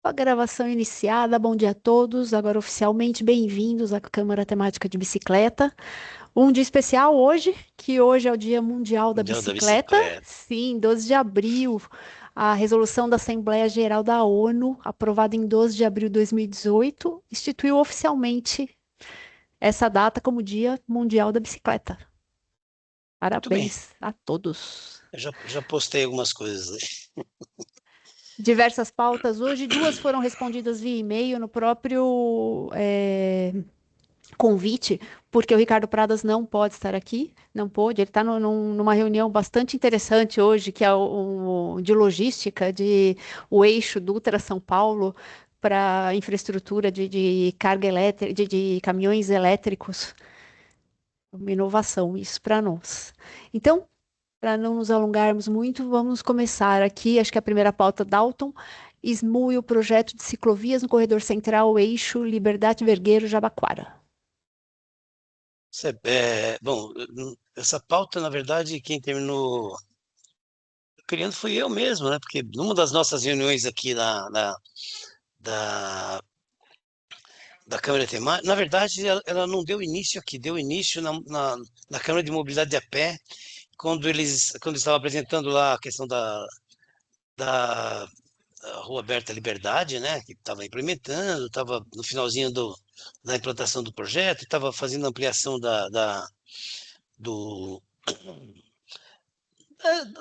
A gravação iniciada, bom dia a todos. Agora oficialmente bem-vindos à Câmara Temática de Bicicleta. Um dia especial hoje, que hoje é o Dia Mundial da Mundial da Bicicleta. Bicicleta. Sim, 12 de abril, a resolução da Assembleia Geral da ONU, aprovada em 12 de abril de 2018, instituiu oficialmente essa data como Dia Mundial da Bicicleta. Muito bem. Parabéns a todos. Eu já postei algumas coisas aí. Diversas pautas hoje, duas foram respondidas via e-mail no próprio convite, porque o Ricardo Pradas não pode estar aqui, não pôde. Ele está numa reunião bastante interessante hoje, que é de logística, de o eixo Dutra São Paulo para infraestrutura de carga elétrica, de caminhões elétricos. Uma inovação isso para nós. Então, para não nos alongarmos muito, vamos começar aqui. Acho que a primeira pauta, Dalton. Smui o projeto de ciclovias no corredor central, eixo Liberdade Vergueiro Jabaquara. Bom, essa pauta, na verdade, quem terminou criando fui eu mesmo, né? Porque numa das nossas reuniões aqui da, da Câmara Temática, na verdade, ela não deu início aqui, deu início na Câmara de Mobilidade a Pé, quando estavam apresentando lá a questão da Rua Aberta Liberdade, né, que estava implementando, estava no finalzinho da implantação do projeto, estava fazendo ampliação do,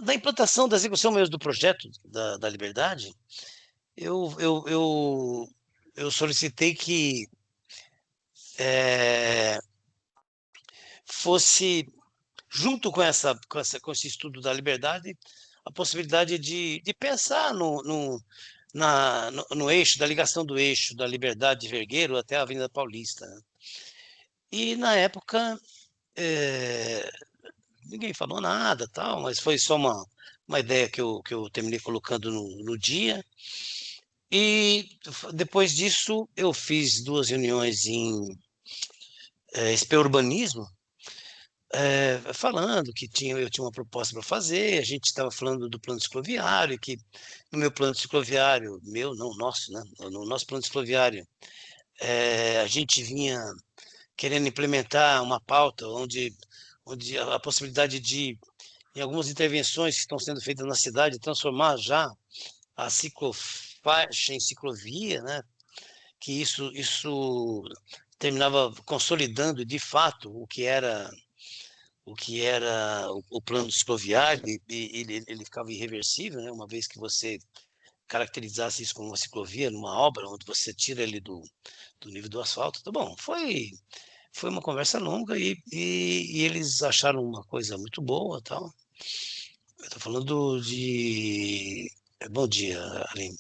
da implantação, da execução mesmo do projeto da Liberdade. Eu, eu, eu, eu solicitei que é, fosse, junto com esse estudo da Liberdade, a possibilidade de pensar no eixo, da ligação do eixo da Liberdade de Vergueiro até a Avenida Paulista, né? E na época ninguém falou nada, tal, mas foi só uma ideia que eu terminei colocando no dia. E depois disso eu fiz duas reuniões em SP Urbanismo, falando que eu tinha uma proposta para fazer, a gente estava falando do plano cicloviário, que no meu plano cicloviário, meu, não, nosso, né? No nosso plano cicloviário, a gente vinha querendo implementar uma pauta onde a possibilidade de, em algumas intervenções que estão sendo feitas na cidade, transformar já a ciclofaixa em ciclovia, né? Que isso terminava consolidando de fato o plano cicloviário e ele ficava irreversível, né? Uma vez que você caracterizasse isso como uma ciclovia numa obra onde você tira ele do nível do asfalto. Tá bom, foi uma conversa longa e eles acharam uma coisa muito boa, tal. Eu estou falando de bom dia, Aline.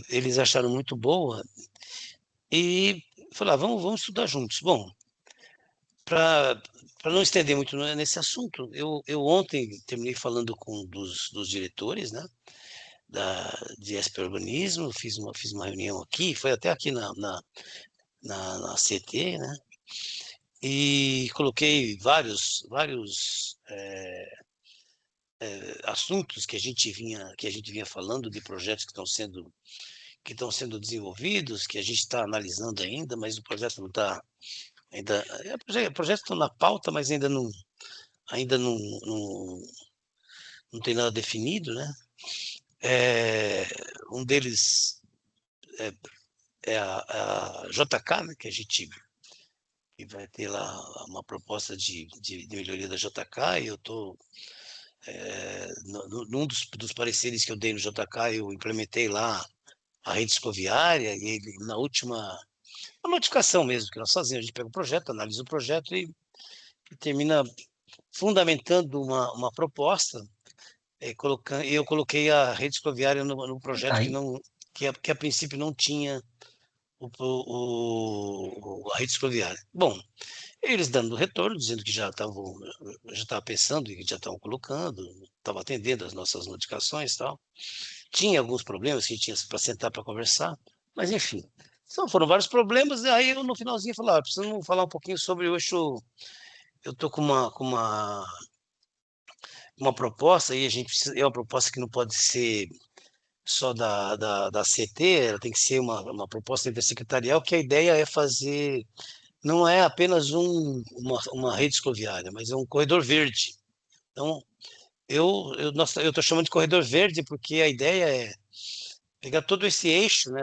Eles acharam muito boa e falaram, vamos estudar juntos. Bom, para não estender muito nesse assunto, eu ontem terminei falando com dos diretores, né, de SP Urbanismo, fiz uma reunião aqui, foi até aqui na CT, né, e coloquei vários assuntos que a gente vinha falando de projetos que estão sendo desenvolvidos, que a gente está analisando ainda, mas o projeto não está ainda, o projeto está na pauta, mas ainda não tem nada definido, né? É, um deles é, é a JK, né, que a gente que vai ter lá uma proposta de melhoria da JK, e eu estou num dos pareceres que eu dei no JK, eu implementei lá a rede escoviária, e ele, na última, a notificação mesmo que nós fazemos, a gente pega o projeto, analisa o projeto e termina fundamentando uma proposta. Eu coloquei a rede escoviária no projeto que a princípio não tinha a rede escoviária. Bom, eles dando retorno, dizendo que já estava pensando e que já estavam colocando, estavam atendendo as nossas notificações e tal. Tinha alguns problemas que a gente tinha para sentar para conversar, mas enfim. Então, foram vários problemas, e aí eu no finalzinho falei, precisamos falar um pouquinho sobre o eixo. Eu estou com uma proposta, e a gente precisa, é uma proposta que não pode ser só da CT, ela tem que ser uma proposta intersecretarial, que a ideia é fazer, não é apenas uma rede cicloviária, mas é um corredor verde. Então, eu estou chamando de corredor verde porque a ideia é pegar todo esse eixo, né,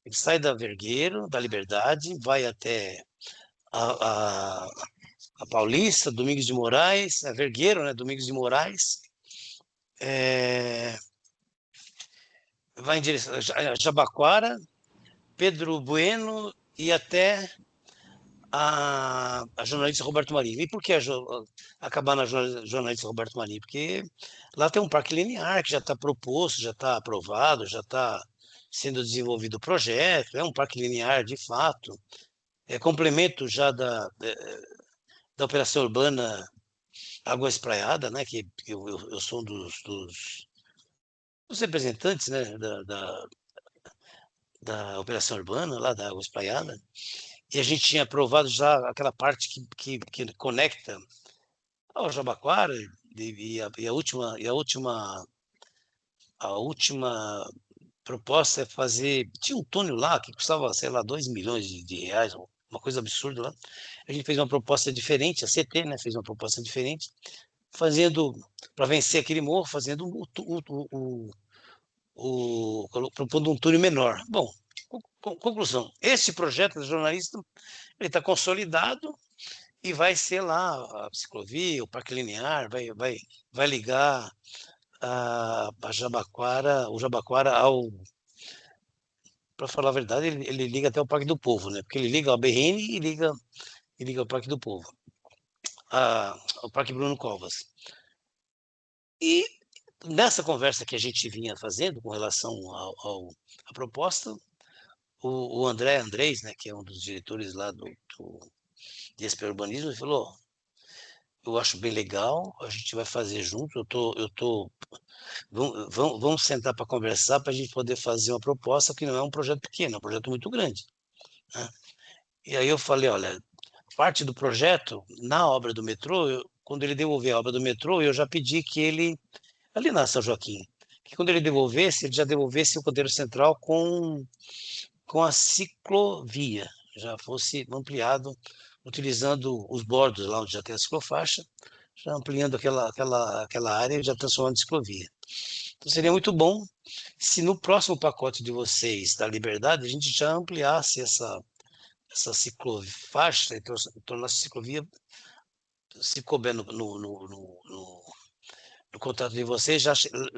ele sai da Vergueiro, da Liberdade, vai até a, a, a Paulista, Domingos de Moraes, a Vergueiro, né, Domingos de Moraes, é, vai em direção a Jabaquara, Pedro Bueno e até a jornalista Roberto Marinho. E por que acabar na jornalista Roberto Marinho? Porque lá tem um parque linear que já está proposto, já está aprovado, já está sendo desenvolvido o projeto, é um parque linear de fato, é complemento já da operação urbana Água Espraiada, né, que eu sou um dos representantes, né, da operação urbana lá da Água Espraiada, e a gente tinha aprovado já aquela parte que conecta ao Jabaquara e a última proposta é fazer, tinha um túnel lá que custava, sei lá, 2 milhões de reais, uma coisa absurda lá. A gente fez uma proposta diferente, a CT, né, fez uma proposta diferente, fazendo, para vencer aquele morro, fazendo propondo um túnel menor. Bom, conclusão, esse projeto do jornalista, ele está consolidado e vai ser lá a ciclovia, o parque linear, vai ligar a Jabaquara, o Jabaquara ao, para falar a verdade, ele liga até o Parque do Povo, né? Porque ele liga ao BRN e liga ao Parque do Povo, ao Parque Bruno Covas. E nessa conversa que a gente vinha fazendo com relação à proposta, o André Andrés, né, que é um dos diretores lá do DSP Urbanismo, ele falou: eu acho bem legal, a gente vai fazer junto, vamos sentar para conversar para a gente poder fazer uma proposta que não é um projeto pequeno, é um projeto muito grande, né? E aí eu falei, olha, parte do projeto, na obra do metrô, quando ele devolver a obra do metrô, eu já pedi que ele, ali na São Joaquim, que quando ele devolvesse, ele já devolvesse o canteiro central com a ciclovia, já fosse ampliado, utilizando os bordos lá onde já tem a ciclofaixa, já ampliando aquela área e já transformando em ciclovia. Então seria muito bom se no próximo pacote de vocês da Liberdade a gente já ampliasse essa ciclofaixa e tornasse a ciclovia, se couber no contrato de vocês,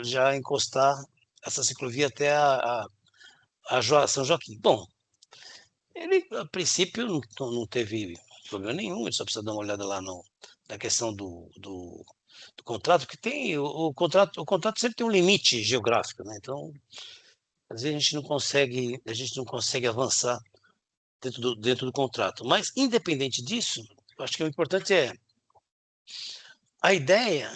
já encostar essa ciclovia até a São Joaquim. Bom, ele, a princípio, não teve problema nenhum, ele só precisa dar uma olhada lá na questão do contrato, que tem, o contrato sempre tem um limite geográfico, né? Então, às vezes a gente não consegue avançar dentro do contrato. Mas, independente disso, eu acho que o importante é, a ideia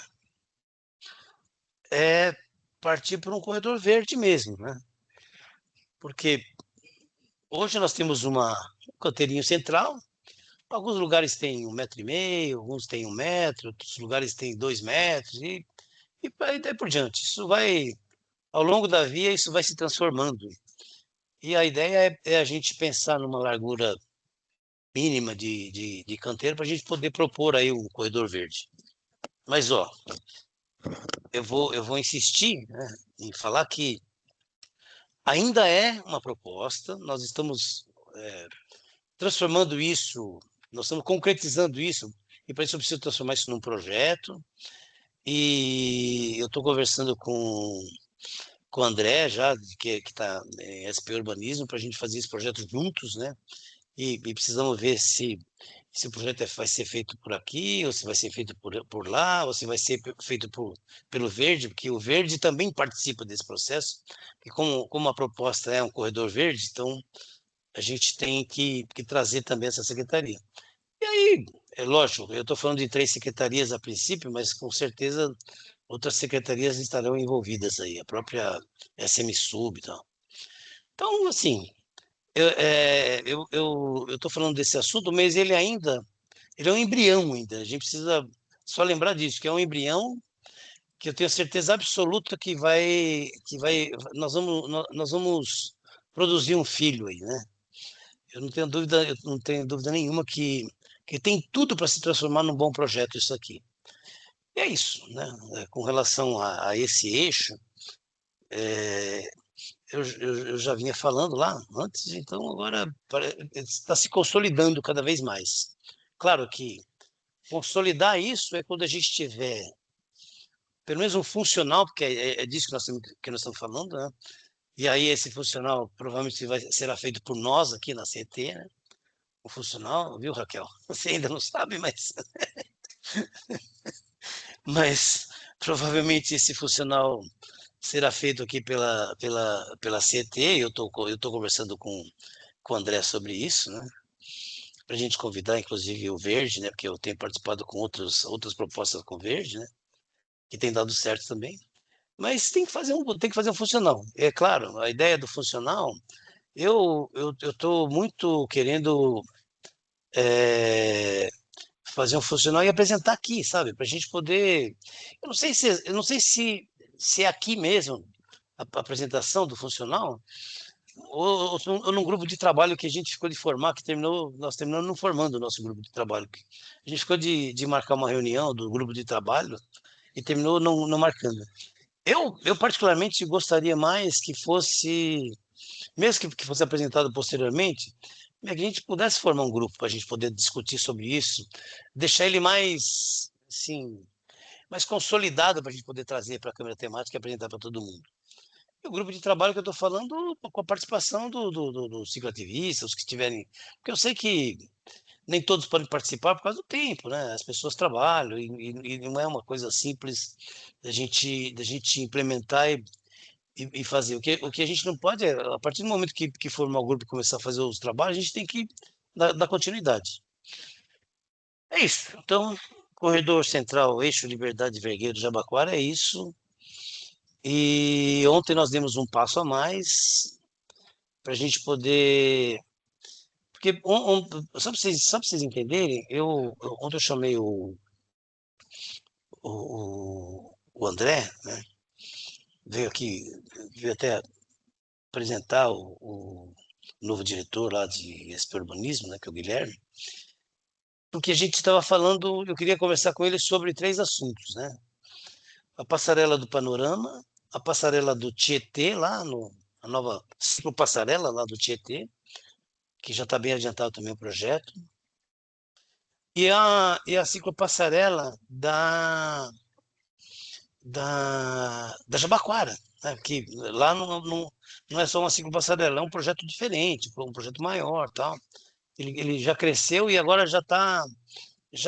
é partir para um corredor verde mesmo, né? Porque hoje nós temos um canteirinho central. Alguns lugares têm 1,5 m, alguns têm 1 m, outros lugares têm 2 m, e daí por diante. Ao longo da via, isso vai se transformando. E a ideia é a gente pensar numa largura mínima de canteiro para a gente poder propor aí um corredor verde. Mas, ó, eu vou insistir, né, em falar que ainda é uma proposta, nós estamos transformando isso, nós estamos concretizando isso, e para isso eu preciso transformar isso num projeto. E eu estou conversando com o André, já, que está em SP Urbanismo, para a gente fazer esse projeto juntos, né? E precisamos ver se o projeto vai ser feito por aqui, ou se vai ser feito por lá, ou se vai ser feito pelo Verde, porque o Verde também participa desse processo, e como a proposta é um corredor verde, então a gente tem que trazer também essa secretaria. E aí, é lógico, eu estou falando de 3 secretarias a princípio, mas com certeza outras secretarias estarão envolvidas aí, a própria SM-Sub e tal. Então, assim, eu estou falando desse assunto, mas ele é um embrião ainda. A gente precisa só lembrar disso, que é um embrião que eu tenho certeza absoluta nós vamos produzir um filho aí, né? Eu não tenho dúvida nenhuma que tem tudo para se transformar num bom projeto isso aqui. E é isso, né? Com relação a esse eixo, eu já vinha falando lá antes, então agora está se consolidando cada vez mais. Claro que consolidar isso é quando a gente tiver pelo menos um funcional, porque é disso que nós estamos falando, né? E aí esse funcional provavelmente será feito por nós aqui na CT, né? O funcional, viu, Raquel? Você ainda não sabe, mas provavelmente esse funcional será feito aqui pela CT. Eu tô conversando com o André sobre isso, né? Para a gente convidar, inclusive, o Verde, né? Porque eu tenho participado com outras propostas com o Verde, né? Que tem dado certo também. Mas tem que fazer um funcional. É claro, a ideia do funcional, eu estou muito querendo é, fazer um funcional e apresentar aqui, sabe? Para a gente poder. Eu não sei se é aqui mesmo a apresentação do funcional, ou num grupo de trabalho que a gente ficou de formar, nós terminamos não formando o nosso grupo de trabalho. A gente ficou de marcar uma reunião do grupo de trabalho e terminou não marcando. Eu particularmente gostaria mais que fosse, mesmo que fosse apresentado posteriormente, que a gente pudesse formar um grupo para a gente poder discutir sobre isso, deixar ele mais, assim, mais consolidado para a gente poder trazer para a câmera temática e apresentar para todo mundo. E o grupo de trabalho que eu estou falando, com a participação do cicloativista, os que tiverem. Porque eu sei que nem todos podem participar por causa do tempo, né? As pessoas trabalham e não é uma coisa simples da gente implementar e fazer. O que a gente não pode é, a partir do momento que formar o grupo e começar a fazer os trabalhos, a gente tem que dar continuidade. É isso. Então, Corredor Central, Eixo Liberdade Vergueiro Jabaquara, é isso. E ontem nós demos um passo a mais para a gente poder. Porque, só para vocês entenderem, ontem eu chamei o André, né? Veio aqui, veio até apresentar o novo diretor lá de SP Urbanismo, né, que é o Guilherme, porque a gente estava falando, eu queria conversar com ele sobre três assuntos, né? A passarela do Panorama, a passarela do Tietê, a nova ciclopassarela lá do Tietê, que já está bem adiantado também o projeto, e a ciclopassarela da Jabaquara, né? Que lá não é só uma ciclopassarela, é um projeto diferente, um projeto maior, tal. Ele já cresceu e agora já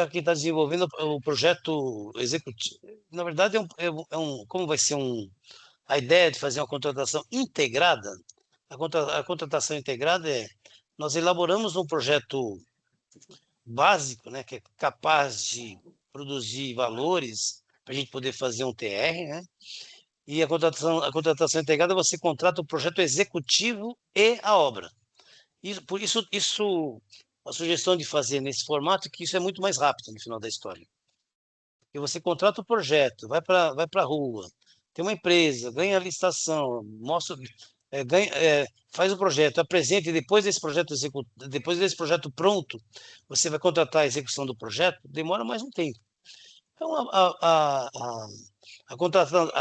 que está desenvolvendo o projeto executivo. Na verdade, como vai ser a ideia de fazer uma contratação integrada, a contratação integrada nós elaboramos um projeto básico, né, que é capaz de produzir valores para a gente poder fazer um TR, né? E a contratação integrada, você contrata o projeto executivo e a obra. Por isso, a sugestão de fazer nesse formato é que isso é muito mais rápido no final da história. E você contrata o projeto, vai para a rua, tem uma empresa, ganha a licitação, mostra, faz o projeto, apresenta, e depois desse projeto pronto, você vai contratar a execução do projeto, demora mais um tempo. Então, a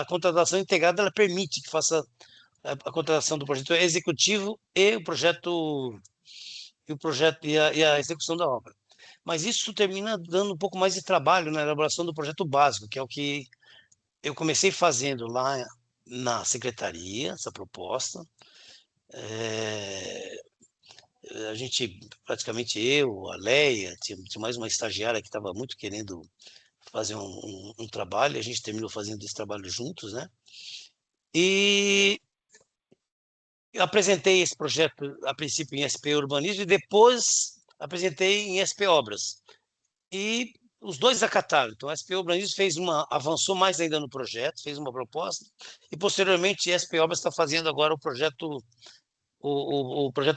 contratação integrada ela permite que faça a contratação do projeto executivo e e a execução da obra. Mas isso termina dando um pouco mais de trabalho na elaboração do projeto básico, que é o que eu comecei fazendo lá na secretaria, essa proposta. A gente, praticamente eu, a Leia, tinha mais uma estagiária que estava muito querendo fazer um trabalho, e a gente terminou fazendo esse trabalho juntos, né? E eu apresentei esse projeto, a princípio, em SP Urbanismo e depois apresentei em SP Obras. E os dois acataram. Então, a SP Urbanismo avançou mais ainda no projeto, fez uma proposta, e posteriormente a SP Obras está fazendo agora o projeto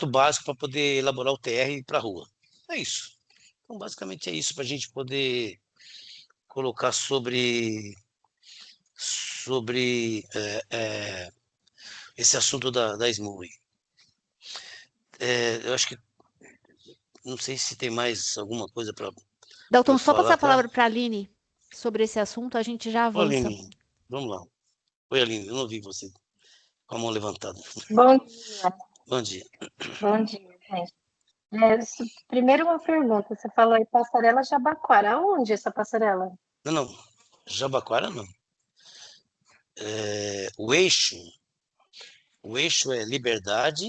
básico para poder elaborar o TR para a rua. É isso. Então, basicamente é isso para a gente poder colocar sobre esse assunto da SMUI. Eu acho que, não sei se tem mais alguma coisa para Dalton, eu só passar falar a para... palavra para a Aline sobre esse assunto, a gente já Ô, avança. Aline, vamos lá. Oi, Aline, eu não vi você com a mão levantada. Bom dia. Bom dia. Bom dia, gente. Primeiro uma pergunta, você falou aí passarela Jabaquara, aonde essa passarela? Não, Jabaquara não. O eixo é Liberdade,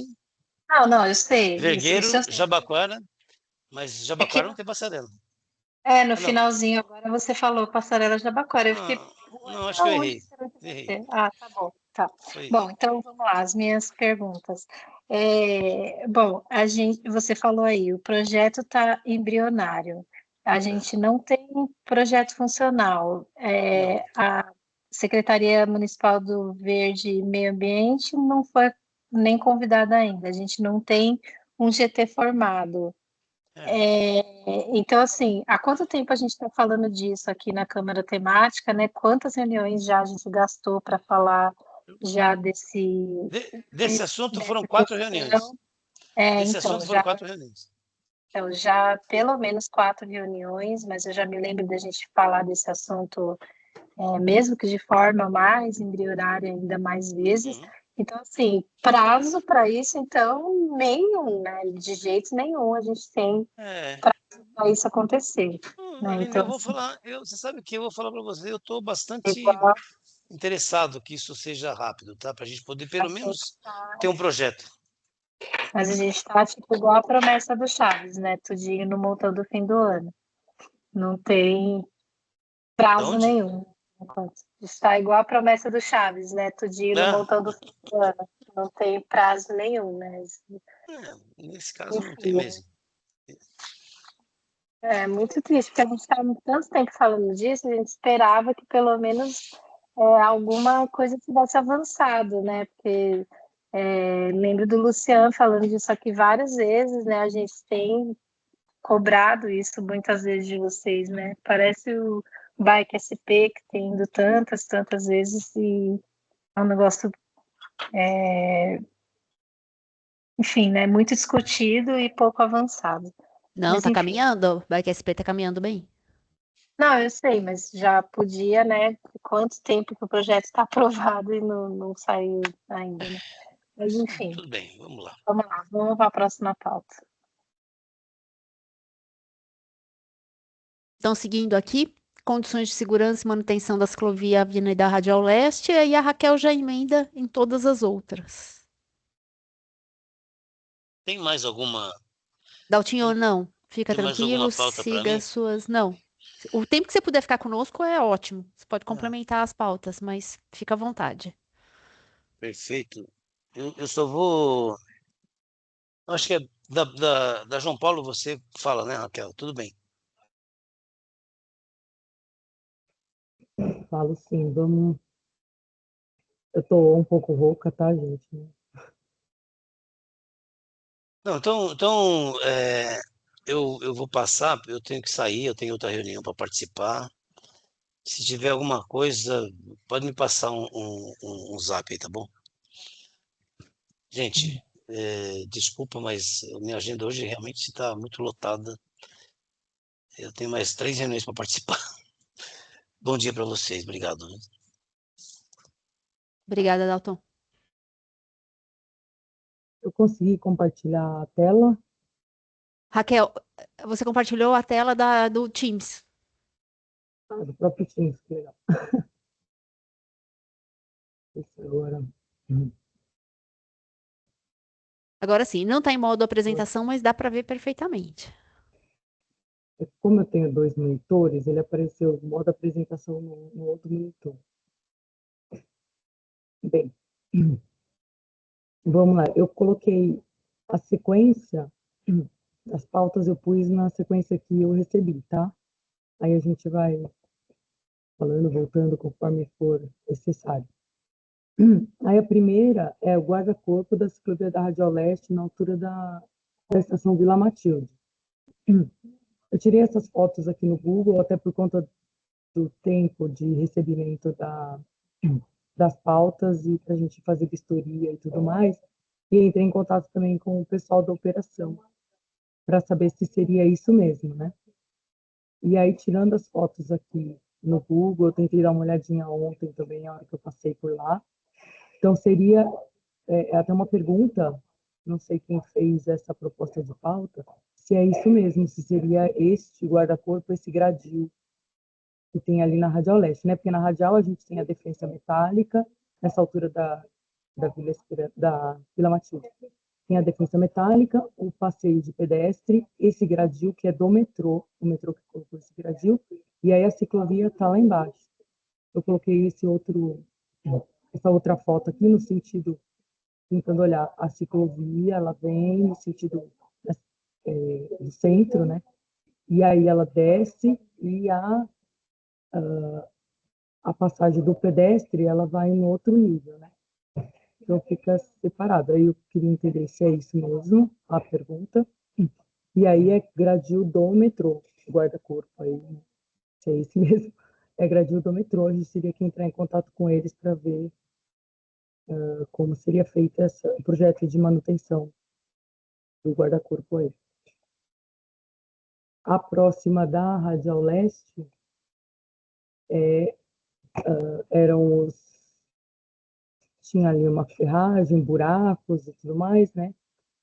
Não, eu sei, isso Vergueiro, eu sei. Jabaquara, mas É que Jabaquara não tem passarela. no Não, finalzinho agora você falou passarela Jabaquara, eu fiquei, não, acho que eu aonde errei. será que vai Errei. ser? Ah, tá bom, tá. Foi. Bom, então vamos lá, as minhas perguntas. Bom, você falou aí, o projeto está embrionário, a gente não tem projeto funcional. Não. A Secretaria Municipal do Verde e Meio Ambiente não foi nem convidada ainda, a gente não tem um GT formado. Então, assim, há quanto tempo a gente está falando disso aqui na Câmara Temática, né? Quantas reuniões já a gente gastou para falar já Desse assunto foram dessa 4 reuniões. questão? Desse Então, assunto foram 4 reuniões. já pelo menos 4 reuniões, mas eu já me lembro da gente falar desse assunto, mesmo que de forma mais embrionária, ainda mais vezes. Uhum. Então, assim, prazo para isso, então, nenhum, né? De jeito nenhum a gente tem para isso acontecer. Né? Aline, Então, eu vou assim, falar, você sabe que eu vou falar para você, eu estou bastante igual interessado que isso seja rápido, tá? Para a gente poder pelo a gente menos tá, ter um projeto. mas a gente está tipo igual a promessa do Chaves, né? Tudinho no montão do fim do ano. Não tem Da prazo onde? nenhum. Está igual a promessa do Chaves, né? Tudinho no montão do fim do ano. Não tem prazo nenhum, né? Nesse caso não tem Enfim, mesmo. é muito triste, porque a gente está há tanto tempo falando disso, a gente esperava que pelo menos alguma coisa tivesse avançado, né? Porque lembro do Luciano falando disso aqui várias vezes, né? A gente tem cobrado isso muitas vezes de vocês, né? Parece o Bike SP que tem ido tantas vezes e é um negócio, enfim, né? Muito discutido e pouco avançado. Não, Mas tá enfim. caminhando. O Bike SP tá caminhando bem. Não, eu sei, mas já podia, né? Quanto tempo que o projeto está aprovado e não saiu ainda, né? Mas enfim, Tudo bem, vamos lá. vamos lá, vamos para a próxima pauta. Então, seguindo aqui, condições de segurança e manutenção da ciclovia Avenida Radial Leste, e aí a Raquel já emenda em todas as outras. Tem mais alguma Daltinho, não. Fica tem mais alguma tranquilo, pauta para siga mim? as suas. Não. O tempo que você puder ficar conosco é ótimo. Você pode Ah, complementar as pautas, mas fica à vontade. perfeito. Eu só vou. Acho que é da João Paulo você fala, né, Raquel? Tudo bem. Falo sim, vamos. Eu tô um pouco rouca, tá, gente? Não, então eu vou passar, eu tenho que sair, eu tenho outra reunião para participar. Se tiver alguma coisa, pode me passar um zap aí, tá bom? Gente, desculpa, mas a minha agenda hoje realmente está muito lotada. Eu tenho mais 3 reuniões para participar. Bom dia para vocês, obrigado. Obrigada, Dalton. Eu consegui compartilhar a tela. Raquel, você compartilhou a tela do Teams. Do próprio Teams, que legal. Esse agora. Agora sim, não está em modo apresentação, mas dá para ver perfeitamente. Como eu tenho 2 monitores, ele apareceu no modo apresentação no outro monitor. Bem, vamos lá. Eu coloquei a sequência, as pautas eu pus na sequência que eu recebi, tá? Aí a gente vai falando, voltando, conforme for necessário. Aí a primeira é o guarda-corpo da ciclovia da Radial Leste, na altura da estação Vila Matilde. Eu tirei essas fotos aqui no Google, até por conta do tempo de recebimento das pautas e para a gente fazer vistoria e tudo mais. E entrei em contato também com o pessoal da operação para saber se seria isso mesmo, né? E aí, tirando as fotos aqui no Google, eu tentei dar uma olhadinha ontem também, a hora que eu passei por lá. Então, seria até uma pergunta, não sei quem fez essa proposta de pauta, se é isso mesmo, se seria este guarda-corpo, esse gradil que tem ali na Radial Leste, né? Porque na Radial a gente tem a defensa metálica, nessa altura da Vila Matilde. Tem a defensa metálica, o passeio de pedestre, esse gradil que é do metrô, o metrô que colocou esse gradil, e aí a ciclovia está lá embaixo. Eu coloquei essa outra foto aqui no sentido, tentando olhar a ciclovia, ela vem no sentido do centro, né? E aí ela desce e a passagem do pedestre, ela vai em outro nível, né? Então fica separado. Aí eu queria entender se é isso mesmo, a pergunta. E aí é gradil do metrô, guarda-corpo aí, se é esse mesmo. É gradil do metrô, a gente teria que entrar em contato com eles para ver como seria feito o projeto de manutenção do guarda-corpo aí. A próxima da Radial Leste eram tinha ali uma ferragem, buracos e tudo mais, né?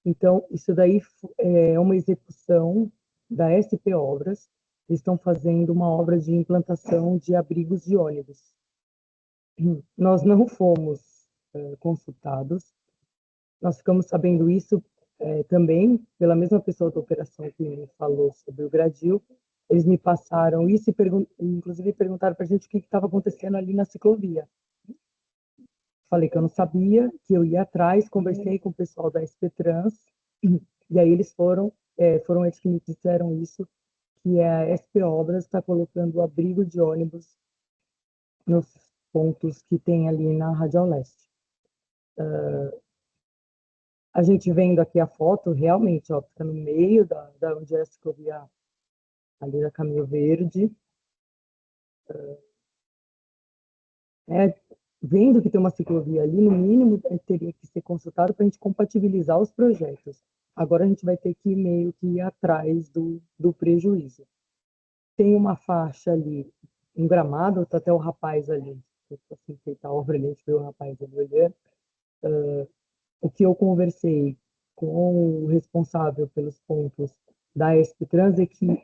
Então, isso daí é uma execução da SP Obras. Eles estão fazendo uma obra de implantação de abrigos de ônibus. Nós não fomos consultados. Nós ficamos sabendo isso também pela mesma pessoa da operação que me falou sobre o gradil. Eles me passaram isso e inclusive perguntaram para a gente o que estava acontecendo ali na ciclovia. Falei que eu não sabia, que eu ia atrás, conversei com o pessoal da SP Trans, e aí eles foram eles que me disseram isso, que a SP Obras está colocando o abrigo de ônibus nos pontos que tem ali na Radial Leste. A gente vendo aqui a foto, realmente, ó, fica no meio da onde é a ciclovia, ali da Caminho Verde. Vendo que tem uma ciclovia ali, no mínimo, teria que ser consultado para a gente compatibilizar os projetos. Agora a gente vai ter que meio que ir atrás do prejuízo. Tem uma faixa ali, um gramado, tá até o rapaz ali, assim, feita a obra ali, a gente viu o rapaz ali olhando. O que eu conversei com o responsável pelos pontos da SP Trans é que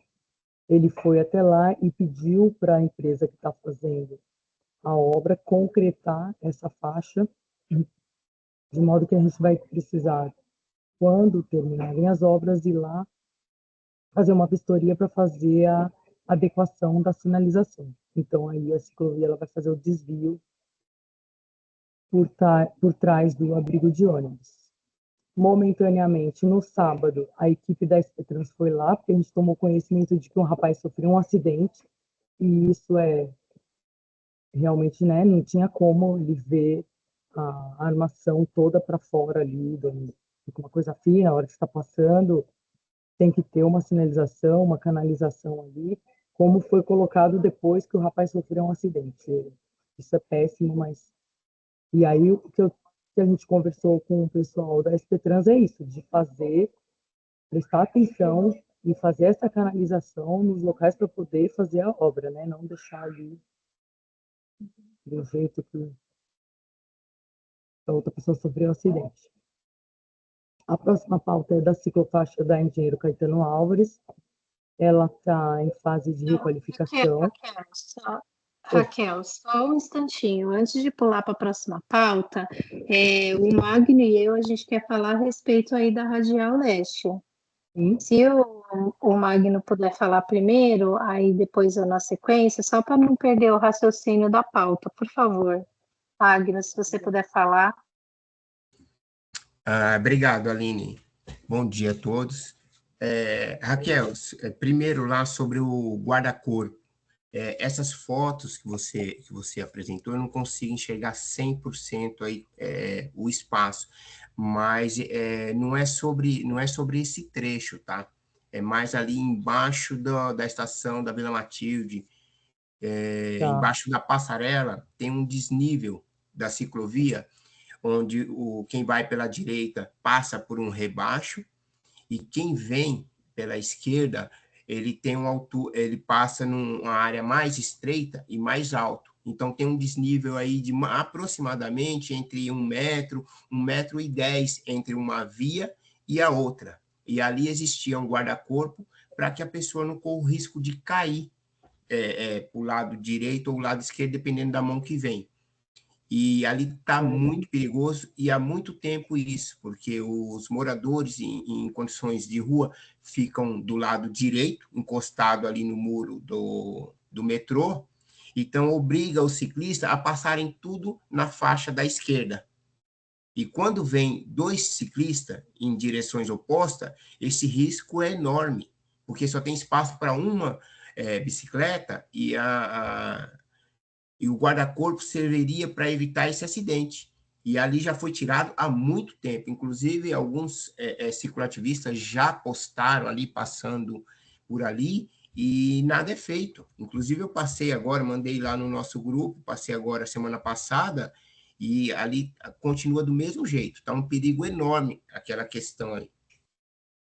ele foi até lá e pediu para a empresa que está fazendo a obra concretar essa faixa, de modo que a gente vai precisar, quando terminarem as obras, ir lá fazer uma vistoria para fazer a adequação da sinalização. Então, aí a ciclovia ela vai fazer o desvio por trás do abrigo de ônibus. Momentaneamente, no sábado, a equipe da SP Trans foi lá, porque a gente tomou conhecimento de que um rapaz sofreu um acidente, e isso realmente, né, não tinha como ele ver a armação toda para fora ali, uma coisa fina, a hora que está passando, tem que ter uma sinalização, uma canalização ali, como foi colocado depois que o rapaz sofreu um acidente. Isso é péssimo, mas... E aí, que a gente conversou com o pessoal da SP Trans é isso, de prestar atenção e fazer essa canalização nos locais para poder fazer a obra, né? Não deixar ali do jeito que a outra pessoa sofreu um acidente. A próxima pauta é da ciclofaixa da Engenheiro Caetano Álvares. Ela está em fase de requalificação. Raquel, só um instantinho. Antes de pular para a próxima pauta, o Magno e eu, a gente quer falar a respeito aí da Radial Leste. Se o Magno puder falar primeiro, aí depois eu na sequência, só para não perder o raciocínio da pauta, por favor. Magno, se você puder falar. Obrigado, Aline. Bom dia a todos. Raquel, primeiro lá sobre o guarda-corpo. Essas fotos que você apresentou, eu não consigo enxergar 100% aí, o espaço, mas não é sobre esse trecho, tá? É mais ali embaixo da estação da Vila Matilde, Tá. Embaixo da passarela tem um desnível da ciclovia, onde quem vai pela direita passa por um rebaixo, e quem vem pela esquerda, ele tem ele passa numa área mais estreita e mais alto. Então, tem um desnível aí de aproximadamente entre 1 metro e 10 entre uma via e a outra. E ali existia um guarda-corpo para que a pessoa não corra o risco de cair para o lado direito ou o lado esquerdo, dependendo da mão que vem. E ali está muito perigoso, e há muito tempo isso, porque os moradores em condições de rua ficam do lado direito, encostado ali no muro do metrô, então obriga o ciclista a passarem tudo na faixa da esquerda. E quando vem 2 ciclistas em direções opostas, esse risco é enorme, porque só tem espaço para uma bicicleta, e o guarda-corpo serviria para evitar esse acidente. E ali já foi tirado há muito tempo. Inclusive, alguns cicloativistas já postaram ali, passando por ali, e nada é feito. Inclusive, eu passei agora, mandei lá no nosso grupo, passei agora semana passada, e ali continua do mesmo jeito. Está um perigo enorme aquela questão aí.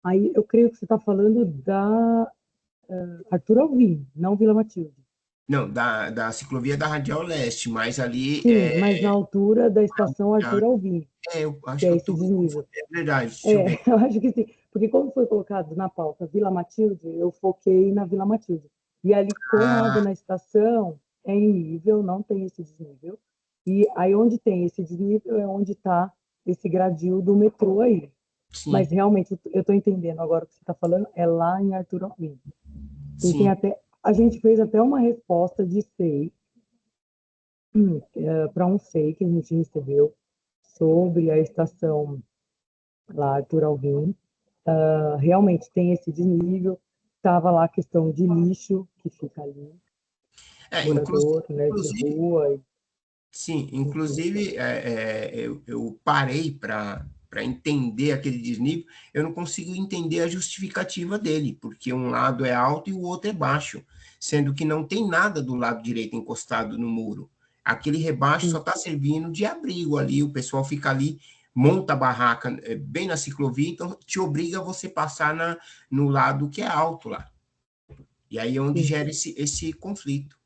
Aí eu creio que você está falando da Arthur Alvim, não Vila Matilde. Não, da ciclovia da Radial Leste, mas ali... Sim, mas na altura da estação Arthur Alvim, eu acho que é esse desnível. É verdade, deixa eu ver. Eu acho que sim. Porque como foi colocado na pauta Vila Matilde, eu foquei na Vila Matilde. E ali, colado na estação, é em nível, não tem esse desnível. E aí, onde tem esse desnível, é onde está esse gradil do metrô aí. Sim. Mas, realmente, eu estou entendendo agora o que você está falando, é lá em Arthur Alvim. E tem até, a gente fez até uma resposta de SEI, para um SEI que a gente recebeu sobre a estação lá, Arthur Alvim. Realmente tem esse desnível. Estava lá a questão de lixo que fica ali, morador, né, de rua. Sim, inclusive eu parei para entender aquele desnível, eu não consigo entender a justificativa dele, porque um lado é alto e o outro é baixo, sendo que não tem nada do lado direito encostado no muro. Aquele rebaixo só está servindo de abrigo ali, o pessoal fica ali, monta a barraca bem na ciclovia, então te obriga a você passar no lado que é alto lá. E aí é onde gera esse conflito.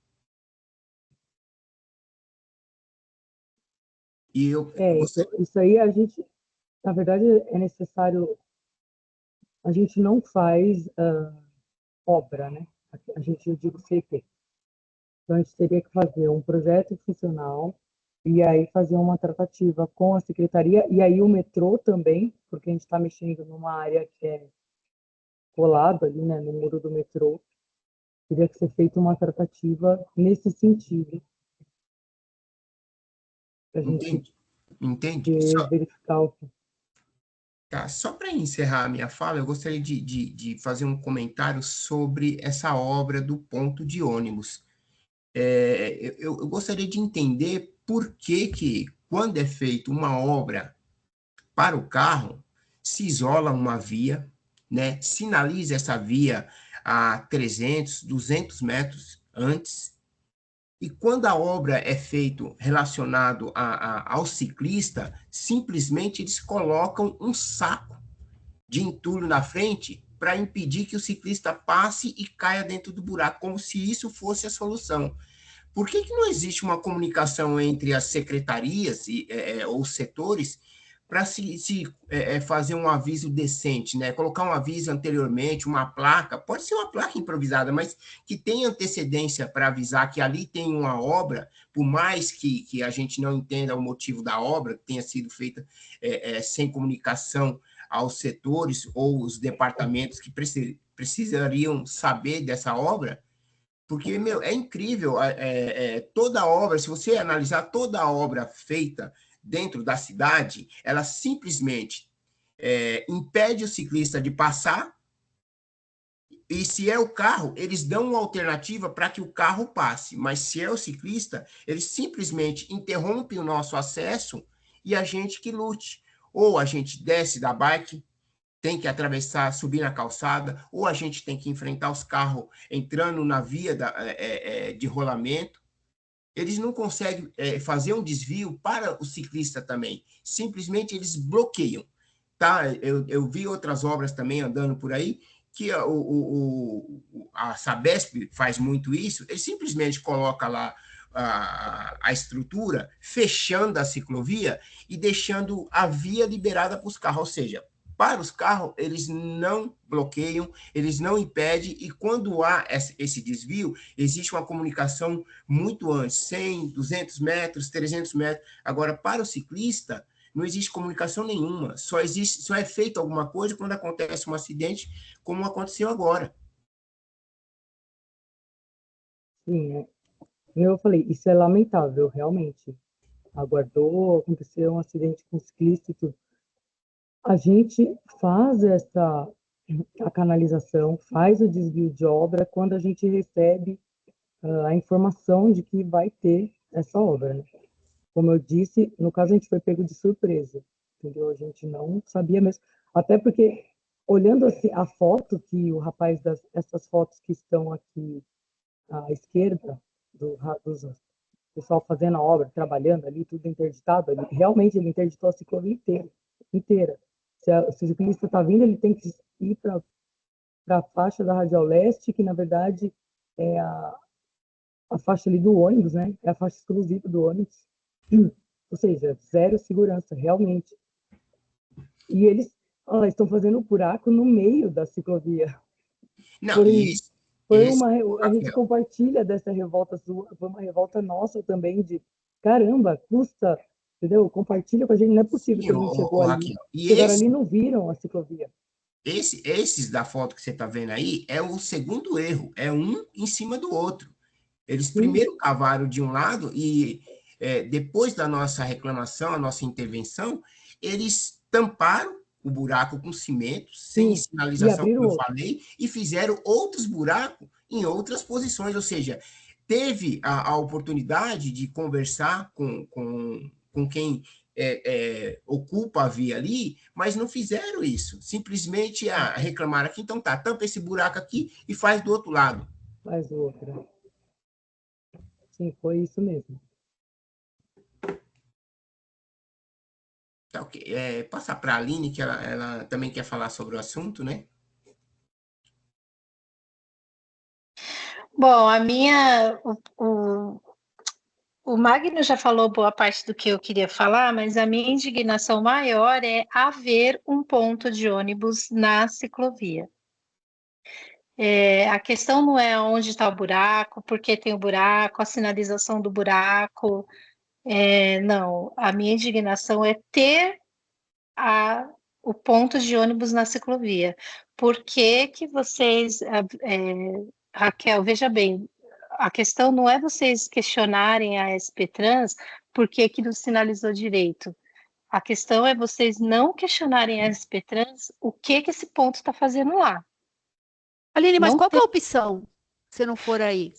E isso aí a gente, na verdade, é necessário, a gente não faz obra, né? A gente, eu digo CP. Então, a gente teria que fazer um projeto funcional e aí fazer uma tratativa com a secretaria, e aí o metrô também, porque a gente está mexendo numa área que é colado ali, né, no muro do metrô. Teria que ser feita uma tratativa nesse sentido. Para a gente verificar o que... Tá, só para encerrar a minha fala, eu gostaria de fazer um comentário sobre essa obra do ponto de ônibus. Eu gostaria de entender por que, quando é feita uma obra para o carro, se isola uma via, né, sinaliza essa via a 300, 200 metros antes, e quando a obra é feita relacionado ao ciclista, simplesmente eles colocam um saco de entulho na frente para impedir que o ciclista passe e caia dentro do buraco, como se isso fosse a solução. Por que não existe uma comunicação entre as secretarias ou setores para fazer um aviso decente, né? Colocar um aviso anteriormente, uma placa, pode ser uma placa improvisada, mas que tenha antecedência para avisar que ali tem uma obra, por mais que a gente não entenda o motivo da obra, que tenha sido feita sem comunicação aos setores ou os departamentos que precisariam saber dessa obra, porque, é incrível, toda obra, se você analisar toda a obra feita dentro da cidade, ela simplesmente impede o ciclista de passar, e se é o carro, eles dão uma alternativa para que o carro passe, mas se é o ciclista, eles simplesmente interrompem o nosso acesso e a gente que lute. Ou a gente desce da bike, tem que atravessar, subir na calçada, ou a gente tem que enfrentar os carros entrando na via de rolamento. Eles não conseguem fazer um desvio para o ciclista também. Simplesmente eles bloqueiam. Tá? Eu vi outras obras também andando por aí, que a Sabesp faz muito isso, ele simplesmente coloca lá a estrutura, fechando a ciclovia e deixando a via liberada para os carros, ou seja, para os carros, eles não bloqueiam, eles não impedem, e quando há esse desvio, existe uma comunicação muito antes, 100, 200 metros, 300 metros. Agora, para o ciclista, não existe comunicação nenhuma, só é feito alguma coisa quando acontece um acidente, como aconteceu agora. Sim, eu falei, isso é lamentável, realmente. Aguardou, aconteceu um acidente com ciclista e tudo. A gente faz a canalização, faz o desvio de obra quando a gente recebe a informação de que vai ter essa obra, né? Como eu disse, no caso a gente foi pego de surpresa, entendeu? A gente não sabia mesmo. Até porque, olhando assim, a foto que o rapaz essas fotos que estão aqui à esquerda, dos pessoal fazendo a obra, trabalhando ali, tudo interditado, realmente ele interditou a ciclovia inteira. Se o ciclista está vindo, ele tem que ir para a faixa da Radial Leste, que na verdade é a faixa ali do ônibus, né? É a faixa exclusiva do ônibus. Ou seja, zero segurança, realmente. E eles estão fazendo um buraco no meio da ciclovia. Não, A gente compartilha dessa revolta sua, foi uma revolta nossa também de caramba, custa, entendeu? Compartilha com a gente, não é possível que a gente chegou ali, chegaram ali e não viram a ciclovia. Esses da foto que você está vendo aí é o segundo erro, é um em cima do outro. Eles primeiro cavaram de um lado e depois da nossa reclamação, a nossa intervenção, eles tamparam o buraco com cimento, sem sinalização, como eu falei, e fizeram outros buracos em outras posições, ou seja, teve a oportunidade de conversar com quem ocupa a via ali, mas não fizeram isso, simplesmente reclamaram aqui, então tá, tampa esse buraco aqui e faz do outro lado. Faz do outro. Sim, foi isso mesmo. Tá, ok. Passar para a Aline, que ela também quer falar sobre o assunto, né? Bom, o Magno já falou boa parte do que eu queria falar, mas a minha indignação maior é haver um ponto de ônibus na ciclovia. A questão não é onde está o buraco, por que tem o buraco, a sinalização do buraco. Não, a minha indignação é ter o ponto de ônibus na ciclovia. Por que que vocês, Raquel, veja bem, a questão não é vocês questionarem a SP Trans por que que não sinalizou direito. A questão é vocês não questionarem a SP Trans o que que esse ponto está fazendo lá. Aline, mas Não qual que tem- é a opção se não for aí?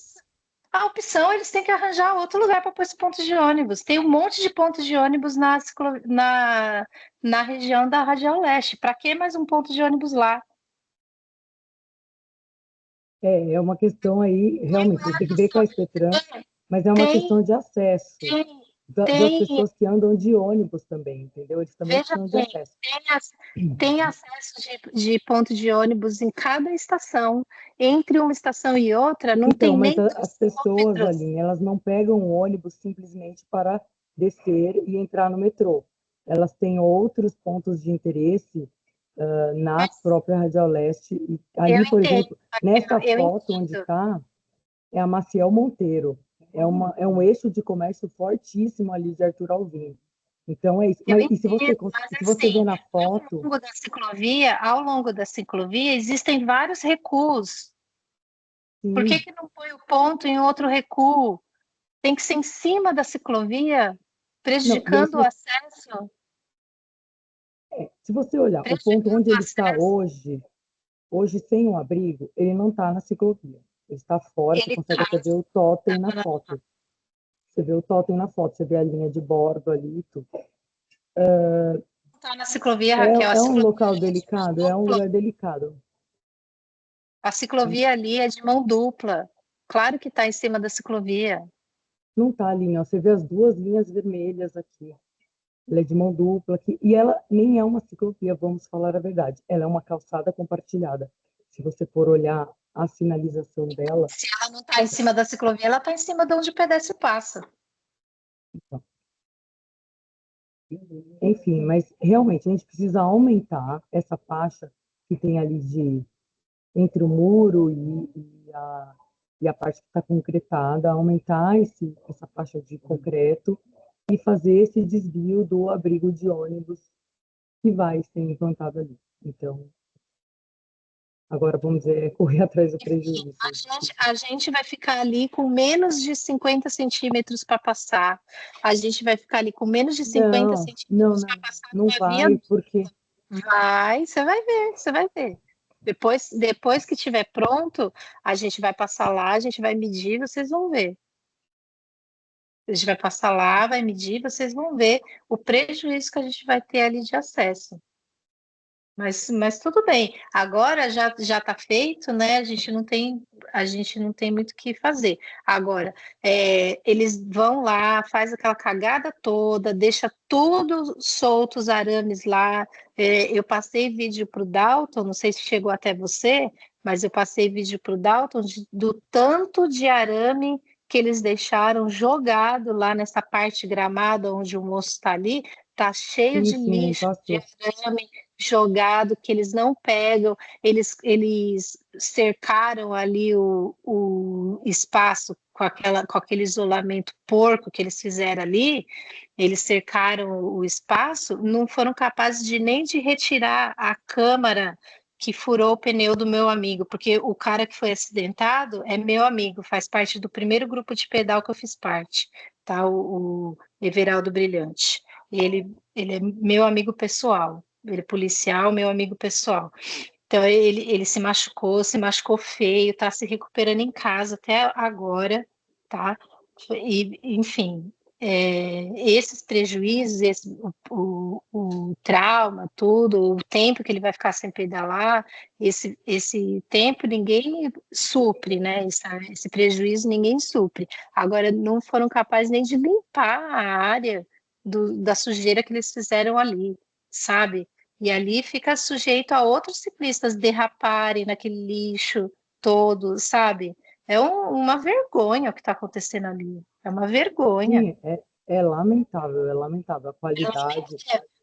A opção, eles têm que arranjar outro lugar para pôr esse ponto de ônibus. Tem um monte de pontos de ônibus na região da Radial Leste. Para que mais um ponto de ônibus lá? É uma questão aí, realmente, a gente tem que ver com a Spetran, mas é uma questão de acesso das pessoas que andam de ônibus também, entendeu? Eles também precisam de acesso. Tem acesso de ponto de ônibus em cada estação. Entre uma estação e outra, não tem Mas nem as pessoas ali, elas não pegam o ônibus simplesmente para descer e entrar no metrô. Elas têm outros pontos de interesse na própria Radial Leste. E ali, por exemplo, nessa foto onde está, é a Maciel Monteiro. É um eixo de comércio fortíssimo ali de Arthur Alvim. Então, é isso. E se você vê na foto... Ao longo da ciclovia, existem vários recuos. Sim. Por que não põe o ponto em outro recuo? Tem que ser em cima da ciclovia, prejudicando o acesso. Se você olhar o ponto onde ele está hoje sem um abrigo, ele não está na ciclovia. Ele está fora, você consegue até ver o totem na foto. Você vê o totem na foto, você vê a linha de bordo ali e tudo. está na ciclovia, Raquel. É um local delicado, é um lugar delicado. A ciclovia ali é de mão dupla. Claro que está em cima da ciclovia. Não está ali, não. Você vê as duas linhas vermelhas aqui. Ela é de mão dupla aqui. E ela nem é uma ciclovia, vamos falar a verdade. Ela é uma calçada compartilhada. Se você for olhar a sinalização dela... Se ela não está em cima da ciclovia, ela está em cima de onde o pedestre passa. Então, enfim, mas realmente a gente precisa aumentar essa faixa que tem ali entre o muro e a parte que está concretada, aumentar essa faixa de concreto e fazer esse desvio do abrigo de ônibus que vai ser implantado ali. Então, agora vamos dizer, correr atrás do prejuízo. A gente vai ficar ali com menos de 50 centímetros para passar. A gente vai ficar ali com menos de 50 centímetros para passar. Não vai, porque... Vai, você vai ver, você vai ver. Depois que estiver pronto, a gente vai passar lá, a gente vai medir, vocês vão ver. A gente vai passar lá, vai medir, vocês vão ver o prejuízo que a gente vai ter ali de acesso. Mas tudo bem. Agora já está feito, né? A gente não tem muito o que fazer. Agora, eles vão lá, faz aquela cagada toda, deixa tudo solto, os arames lá. Eu passei vídeo para o Dalton, não sei se chegou até você, mas eu passei vídeo para o Dalton do tanto de arame que eles deixaram jogado lá nessa parte gramada onde o moço está ali, está cheio de lixo, de arame jogado, que eles não pegam, eles cercaram ali o espaço com aquele isolamento porco que eles fizeram ali, eles cercaram o espaço, não foram capazes nem de retirar a câmara que furou o pneu do meu amigo, porque o cara que foi acidentado é meu amigo, faz parte do primeiro grupo de pedal que eu fiz parte, tá? O Everaldo Brilhante. Ele é meu amigo pessoal. Ele é policial, meu amigo pessoal. Então, ele se machucou feio, está se recuperando em casa até agora, tá? E, enfim, esses prejuízos, o trauma, tudo, o tempo que ele vai ficar sem pedalar, esse tempo ninguém supre, né? Esse prejuízo ninguém supre. Agora, não foram capazes nem de limpar a área da sujeira que eles fizeram ali, sabe? E ali fica sujeito a outros ciclistas derraparem naquele lixo todo, sabe? É uma vergonha o que está acontecendo ali. É uma vergonha. Sim, é lamentável, é lamentável. A qualidade...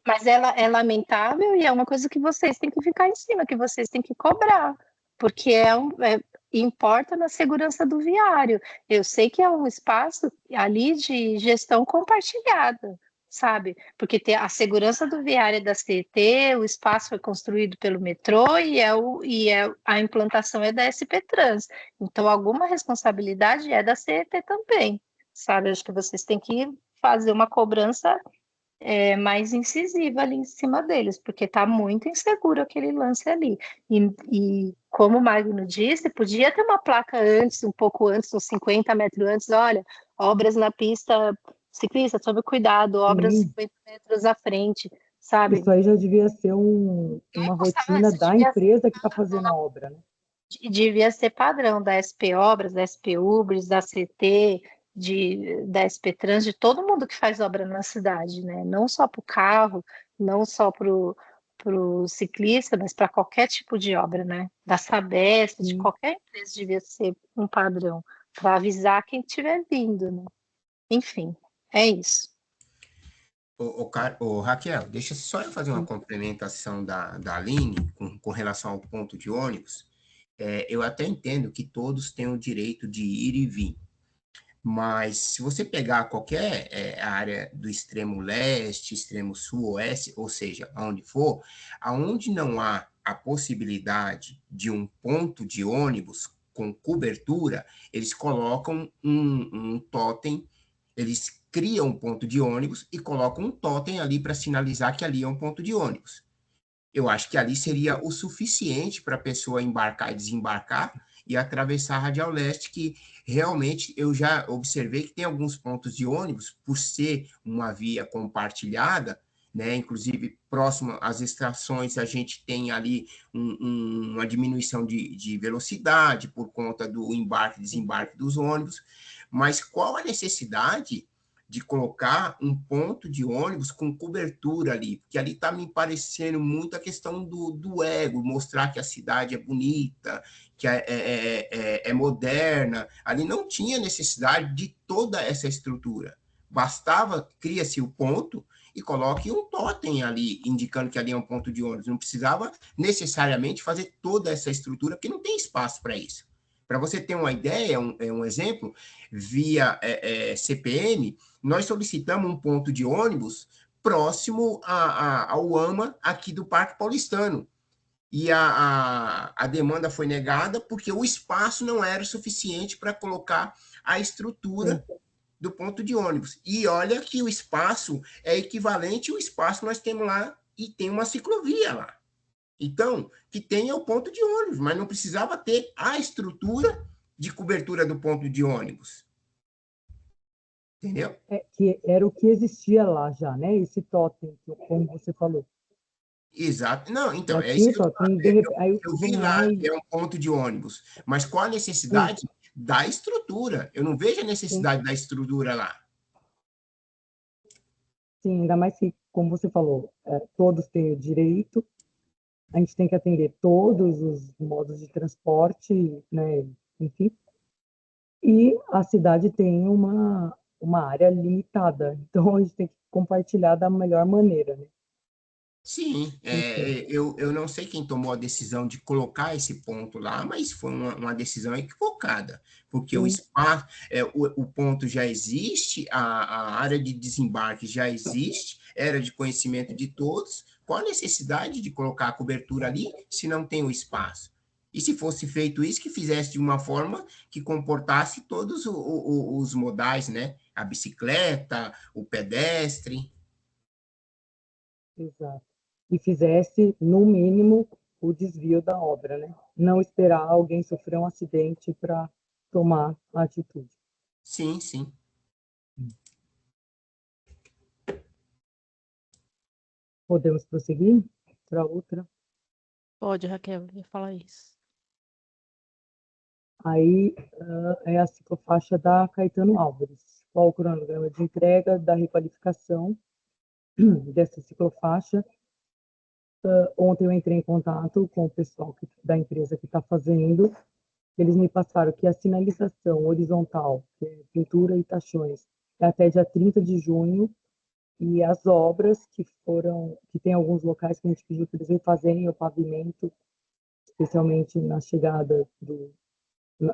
Mas ela é lamentável e é uma coisa que vocês têm que ficar em cima, que vocês têm que cobrar, porque importa na segurança do viário. Eu sei que é um espaço ali de gestão compartilhada, sabe? Porque a segurança do viário é da CET, o espaço foi construído pelo metrô e a implantação é da SP Trans. Então, alguma responsabilidade é da CET também, sabe? Acho que vocês têm que fazer uma cobrança mais incisiva ali em cima deles, porque está muito inseguro aquele lance ali. E como o Magno disse, podia ter uma placa antes, um pouco antes, uns 50 metros antes, olha, obras na pista ciclista, tome cuidado, obras 50 metros à frente, sabe? Isso aí já devia ser uma rotina da empresa que está fazendo a obra, né? Devia ser padrão da SP Obras, da SP Ubres, da CT, da SP Trans, de todo mundo que faz obra na cidade, né? Não só para o carro, não só para o ciclista, mas para qualquer tipo de obra, né? Da Sabesp, de qualquer empresa devia ser um padrão, para avisar quem estiver vindo, né? Enfim, é isso. Raquel, deixa só eu fazer uma complementação da Aline com relação ao ponto de ônibus. Eu até entendo que todos têm o direito de ir e vir, mas se você pegar qualquer área do extremo leste, extremo sul, oeste, ou seja, aonde for, aonde não há a possibilidade de um ponto de ônibus com cobertura, eles colocam um totem, eles criam um ponto de ônibus e colocam um totem ali para sinalizar que ali é um ponto de ônibus. Eu acho que ali seria o suficiente para a pessoa embarcar e desembarcar e atravessar a Radial Leste, que realmente eu já observei que tem alguns pontos de ônibus, por ser uma via compartilhada, né? Inclusive, próximo às estações, a gente tem ali uma diminuição de velocidade por conta do embarque e desembarque dos ônibus, mas qual a necessidade de colocar um ponto de ônibus com cobertura ali? Porque ali está me parecendo muito a questão do ego, mostrar que a cidade é bonita, que é moderna. Ali não tinha necessidade de toda essa estrutura. Bastava, cria-se o ponto e coloque um totem ali, indicando que ali é um ponto de ônibus. Não precisava necessariamente fazer toda essa estrutura, porque não tem espaço para isso. Para você ter uma ideia, um exemplo, via CPM, nós solicitamos um ponto de ônibus próximo ao AMA aqui do Parque Paulistano. E a demanda foi negada porque o espaço não era suficiente para colocar a estrutura do ponto de ônibus. E olha que o espaço é equivalente ao espaço que nós temos lá e tem uma ciclovia lá. Então, que tenha o ponto de ônibus, mas não precisava ter a estrutura de cobertura do ponto de ônibus. Entendeu? Que era o que existia lá já, né? Esse totem, como você falou. Exato. Não, então, Já é isso tinha que eu totem. eu vi lá que é um ponto de ônibus, mas qual a necessidade da estrutura? Eu não vejo a necessidade da estrutura lá. Sim, ainda mais que, como você falou, todos têm o direito, a gente tem que atender todos os modos de transporte, né? Enfim, e a cidade tem uma área limitada, então a gente tem que compartilhar da melhor maneira, né? Sim, eu não sei quem tomou a decisão de colocar esse ponto lá, mas foi uma decisão equivocada, porque o espaço, o ponto já existe, a área de desembarque já existe, era de conhecimento de todos, qual a necessidade de colocar a cobertura ali se não tem o espaço? E se fosse feito isso, que fizesse de uma forma que comportasse todos os modais, né? A bicicleta, o pedestre. Exato. E fizesse, no mínimo, o desvio da obra, né? Não esperar alguém sofrer um acidente para tomar a atitude. Sim, sim. Podemos prosseguir para outra? Pode, Raquel, eu ia falar isso. Aí é a ciclofaixa da Caetano Álvares. Qual o cronograma de entrega da requalificação dessa ciclofaixa? Ontem eu entrei em contato com o pessoal da empresa que está fazendo. Eles me passaram que a sinalização horizontal, que é pintura e tachões, é até dia 30 de junho, e as obras que tem alguns locais que a gente pediu para eles refazerem o pavimento, especialmente na chegada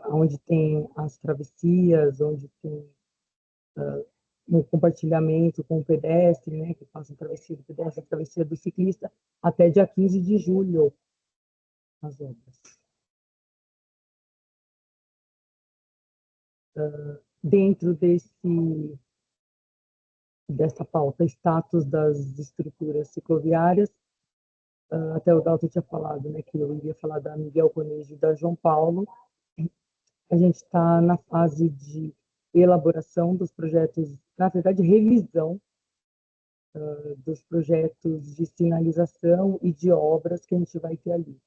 onde tem as travessias, onde tem um compartilhamento com o pedestre, né, que passa a travessia do pedestre, a travessia do ciclista, até dia 15 de julho, as obras. Dentro dessa pauta, status das estruturas cicloviárias, até o Dalton tinha falado, né, que eu iria falar da Miguel Conejo e da João Paulo. A gente está na fase de elaboração dos projetos, na verdade, revisão dos projetos de sinalização e de obras que a gente vai ter ali.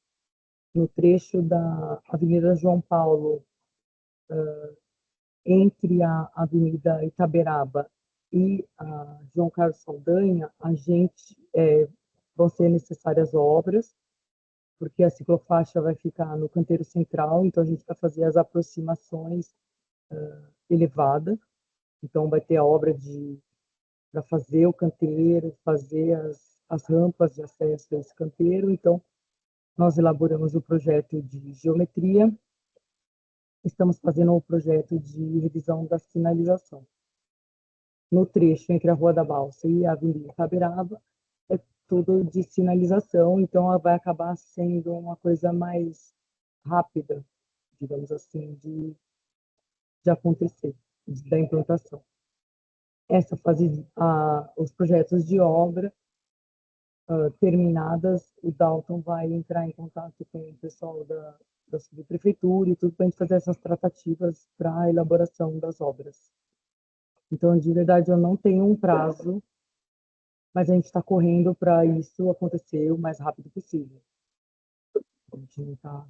No trecho da Avenida João Paulo, entre a Avenida Itaberaba e a João Carlos Saldanha, vão ser necessárias obras, porque a ciclofaixa vai ficar no canteiro central, então a gente vai fazer as aproximações elevadas, então vai ter a obra para fazer o canteiro, fazer as rampas de acesso a esse canteiro, então nós elaboramos o projeto de geometria, estamos fazendo o projeto de revisão da sinalização. No trecho entre a Rua da Balsa e a Avenida Itaberaba, é tudo de sinalização, então ela vai acabar sendo uma coisa mais rápida, digamos assim, de acontecer, da implantação. Essa fase, os projetos de obra terminadas, o Dalton vai entrar em contato com o pessoal da subprefeitura e tudo para a gente fazer essas tratativas para a elaboração das obras. Então, de verdade, eu não tenho um prazo mas a gente está correndo para isso acontecer o mais rápido possível. A gente não está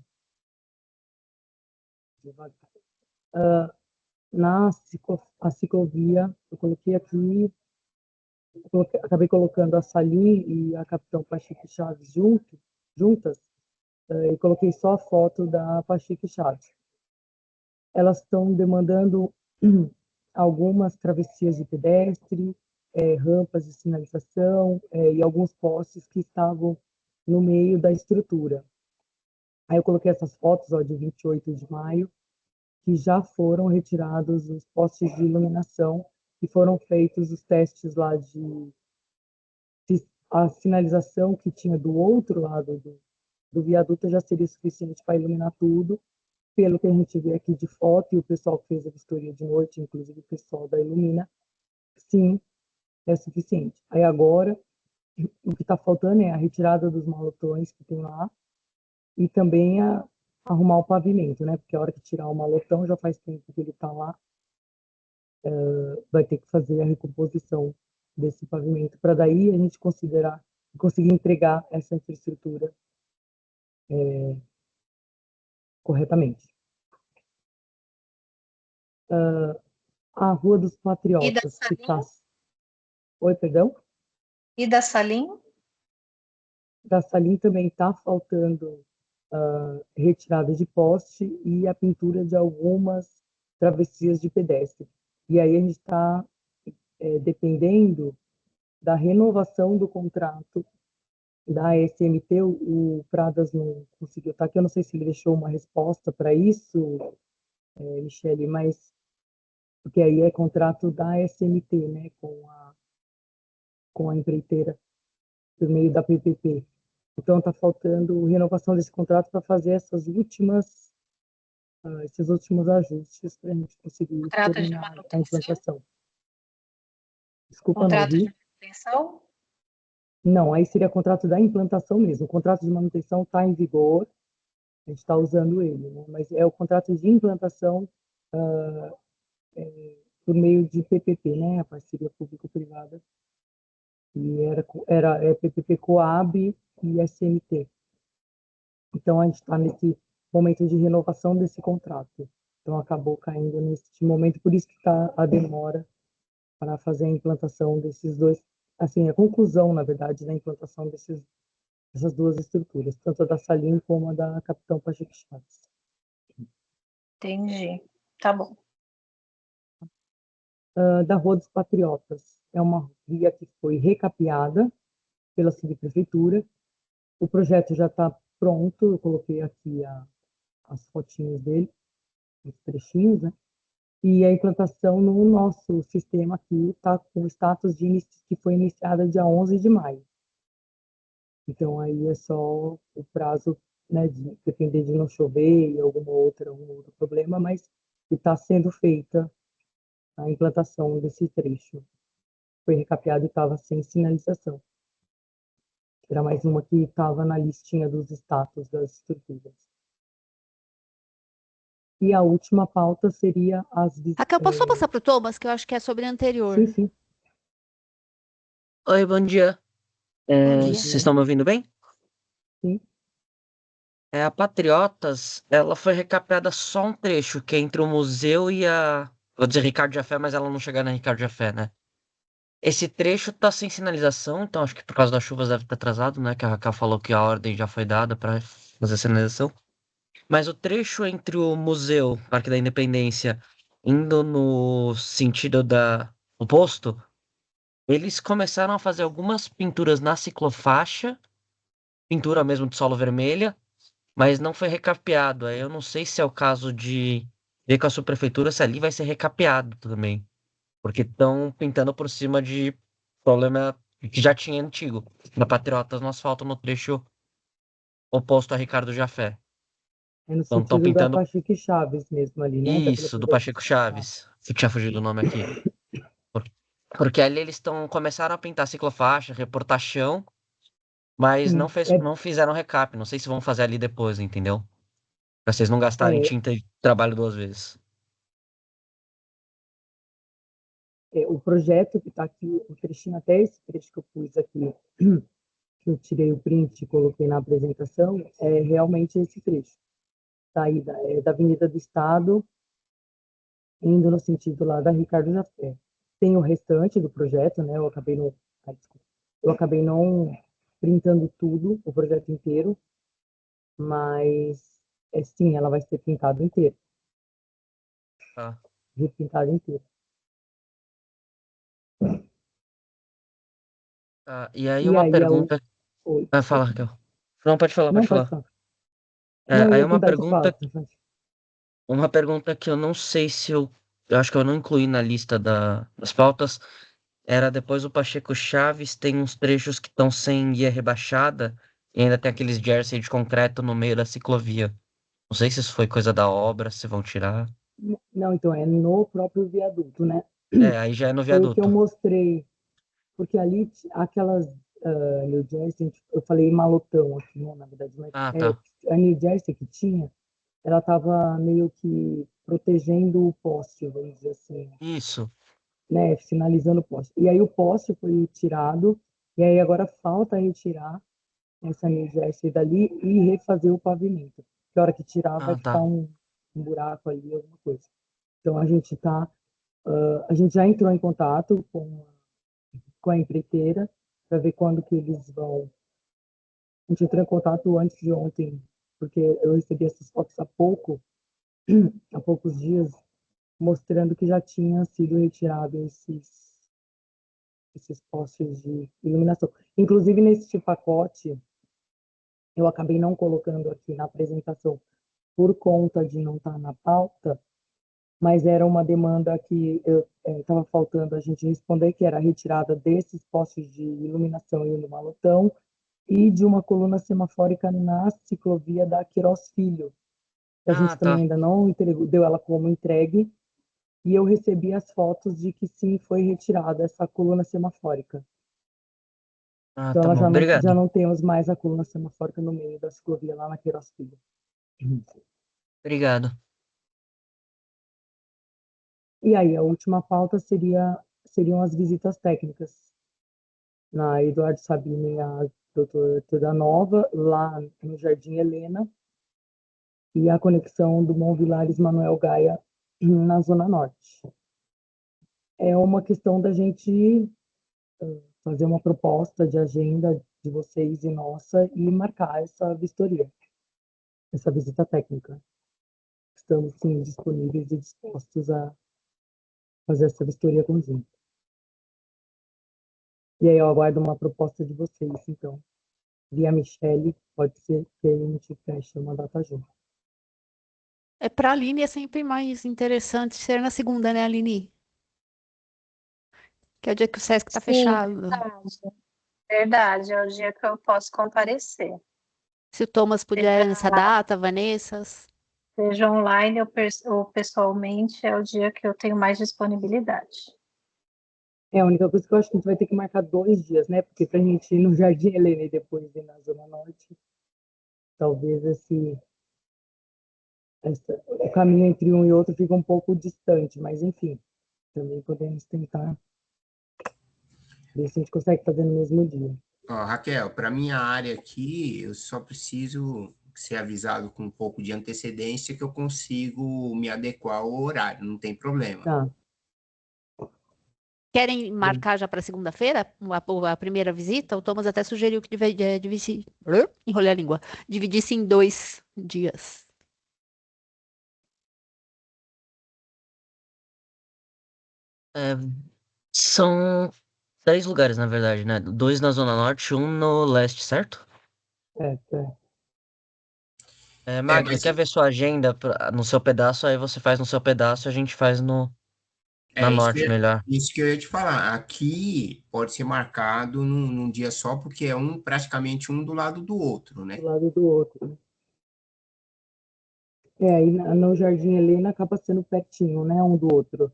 devagar. A ciclovia, eu coloquei aqui, acabei colocando a Salim e a Capitão Pacheco Chaves juntas, e coloquei só a foto da Pacheco Chaves. Elas estão demandando algumas travessias de pedestre, rampas de sinalização e alguns postes que estavam no meio da estrutura. Aí eu coloquei essas fotos, ó, de 28 de maio, que já foram retirados os postes de iluminação e foram feitos os testes lá de a sinalização que tinha do outro lado do viaduto já seria suficiente para iluminar tudo. Pelo que a gente vê aqui de foto, e o pessoal que fez a vistoria de noite, inclusive o pessoal da Ilumina, sim, é suficiente. Aí agora, o que está faltando é a retirada dos malotões que tem lá e também arrumar o pavimento, né? Porque a hora que tirar o malotão, já faz tempo que ele está lá, vai ter que fazer a recomposição desse pavimento, para daí a gente conseguir entregar essa infraestrutura corretamente. A Rua dos E da Patriotas, que Salim? está... Oi, perdão? E da Salim? Da Salim também está faltando retirada de poste e a pintura de algumas travessias de pedestre. E aí a gente está dependendo da renovação do contrato da SMT. O Pradas não conseguiu estar aqui, eu não sei se ele deixou uma resposta para isso, Michele, mas porque aí é contrato da SMT, né, com a empreiteira por meio da PPP. Então está faltando renovação desse contrato para fazer esses últimos ajustes para a gente conseguir Contrato de terminar a manutenção? implantação. Desculpa, não Contrato de ouvi. manutenção? Não, aí seria contrato da implantação mesmo. O contrato de manutenção está em vigor, a gente está usando ele, né? Mas é o contrato de implantação por meio de PPP, né? A parceria público-privada. E era PPP Coab e SMT. Então a gente está nesse momento de renovação desse contrato. Então acabou caindo nesse momento, por isso que está a demora para fazer a implantação desses dois, assim, a conclusão, na verdade, da implantação dessas duas estruturas, tanto a da Salim como a da Capitão Pacheco Chaves. Entendi. Tá bom. Da Rua dos Patriotas, é uma via que foi recapeada pela subprefeitura. O projeto já está pronto, eu coloquei aqui as fotinhos dele, os trechinhos, né? E a implantação no nosso sistema aqui está com o status que foi iniciada dia 11 de maio. Então, aí é só o prazo, né, de depender de não chover e algum outro problema, mas está sendo feita a implantação desse trecho. Foi recapeado e estava sem sinalização. Era mais uma que estava na listinha dos status das estruturas. E a última pauta seria Raquel, posso só passar para o Thomas, que eu acho que é sobre a anterior? Sim, sim. Oi, bom dia. Bom dia. Vocês estão me ouvindo bem? Sim. A Patriotas, ela foi recapeada só um trecho, que é entre o museu e a... Vou dizer Ricardo Jafé, mas ela não chega na Ricardo Jafé, né? Esse trecho tá sem sinalização, então acho que por causa das chuvas deve estar atrasado, né? Que a Raquel falou que a ordem já foi dada para fazer a sinalização. Mas o trecho entre o museu, Parque da Independência, indo no sentido da oposto, eles começaram a fazer algumas pinturas na ciclofaixa, pintura mesmo de solo vermelha, mas não foi recapeado. Aí eu não sei se é o caso de ver com a sua prefeitura se ali vai ser recapeado também, porque estão pintando por cima de problema que já tinha antigo. Na Patriotas no asfalto no trecho oposto a Ricardo Jafé. É no Então estão sentido da pintando Pacheco Chaves mesmo ali, né? isso, do Pacheco Chaves. Se tinha fugido o nome aqui. Por- Porque ali eles começaram a pintar ciclofaixa, reportar chão, mas Sim, não fizeram recap. Não sei se vão fazer ali depois, entendeu? Pra vocês não gastarem tinta e trabalho duas vezes. o projeto que está aqui, o trechinho, até esse trecho que eu pus aqui, que eu tirei o print e coloquei na apresentação, é realmente esse trecho. Saída da Avenida do Estado, indo no sentido lá da Ricardo Jafé. Tem o restante do projeto, né? Eu acabei não printando tudo, o projeto inteiro, mas sim, ela vai ser pintada inteira, Tá. repintada inteira. Tá, e aí E uma aí pergunta. Oi, Ah, fala, Raquel. Não, pode falar, não pode pode falar. falar. Não, eu Aí ia contar, tu fala. uma pergunta que eu não sei se eu acho que eu não incluí na lista das pautas, era depois o Pacheco Chaves, tem uns trechos que estão sem guia rebaixada e ainda tem aqueles jersey de concreto no meio da ciclovia. Não sei se isso foi coisa da obra, se vão tirar. Não, então, é no próprio viaduto, né? Aí já é no Foi o que eu viaduto. mostrei, porque ali, aquelas New Jersey, eu falei malotão aqui, né, na verdade, mas Ah, tá. a New Jersey que tinha, ela estava meio que protegendo o poste, vamos dizer assim, Isso. né, sinalizando o poste. E aí o poste foi tirado, e aí agora falta retirar essa New Jersey dali e refazer o pavimento. Que a hora que tirar vai Ah, ficar tá. um buraco ali, alguma coisa. Então a gente já entrou em contato com a empreiteira para ver quando que eles vão. A gente entrou em contato antes de ontem, porque eu recebi essas fotos há poucos dias, mostrando que já tinha sido retirado esses postes de iluminação. Inclusive, nesse pacote, eu acabei não colocando aqui na apresentação por conta de não estar na pauta, mas era uma demanda que estava faltando a gente responder, que era a retirada desses postes de iluminação e no malotão e de uma coluna semafórica na ciclovia da Queiroz Filho, que a Ah, gente também tá. ainda não entregou, deu ela como entregue, e eu recebi as fotos de que sim, foi retirada essa coluna semafórica. Ah, Então, tá ela bom. já Obrigado. não temos mais a coluna semafórica no meio da ciclovia lá na Queiroz Filho. Obrigado. E aí, a última pauta seriam as visitas técnicas na Eduardo Sabino e a Doutor Tuda Nova, lá no Jardim Helena, e a conexão do Mont Vilares Manuel Gaia na Zona Norte. É uma questão da gente fazer uma proposta de agenda de vocês e nossa e marcar essa vistoria, essa visita técnica. Estamos, sim, disponíveis e dispostos a fazer essa vistoria conjunta. E aí eu aguardo uma proposta de vocês, então. Via Michele, pode ser que a gente feche uma data junto. Para a Aline é sempre mais interessante ser na segunda, né, Aline? Que é o dia que o Sesc está Sim, fechado. verdade. Verdade, é o dia que eu posso comparecer. Se o Thomas puder Seja, nessa data, Vanessa. seja online ou pessoalmente, é o dia que eu tenho mais disponibilidade. A única coisa que eu acho que a gente vai ter que marcar 2 dias, né? Porque pra gente ir no Jardim Helena e depois ir na Zona Norte, talvez o caminho entre um e outro fica um pouco distante, mas enfim, também podemos tentar ver se a gente consegue fazer no mesmo dia. Raquel, para minha área aqui, eu só preciso ser avisado com um pouco de antecedência que eu consigo me adequar ao horário, não tem problema. Tá. Querem Bem, marcar já para segunda-feira a primeira visita? O Thomas até sugeriu que dividisse, enrolei a língua, dividisse em 2 dias. É, são 3 lugares, na verdade, né? 2 na Zona Norte, um no leste, certo? é. Magda, Mas quer ver sua agenda no seu pedaço? Aí você faz no seu pedaço e a gente faz na é isso Norte melhor. isso que eu ia te falar. Aqui pode ser marcado num dia só, porque é praticamente um do lado do outro, Do né? lado do outro, né? Aí no Jardim Helena acaba sendo pertinho, né? Um do outro.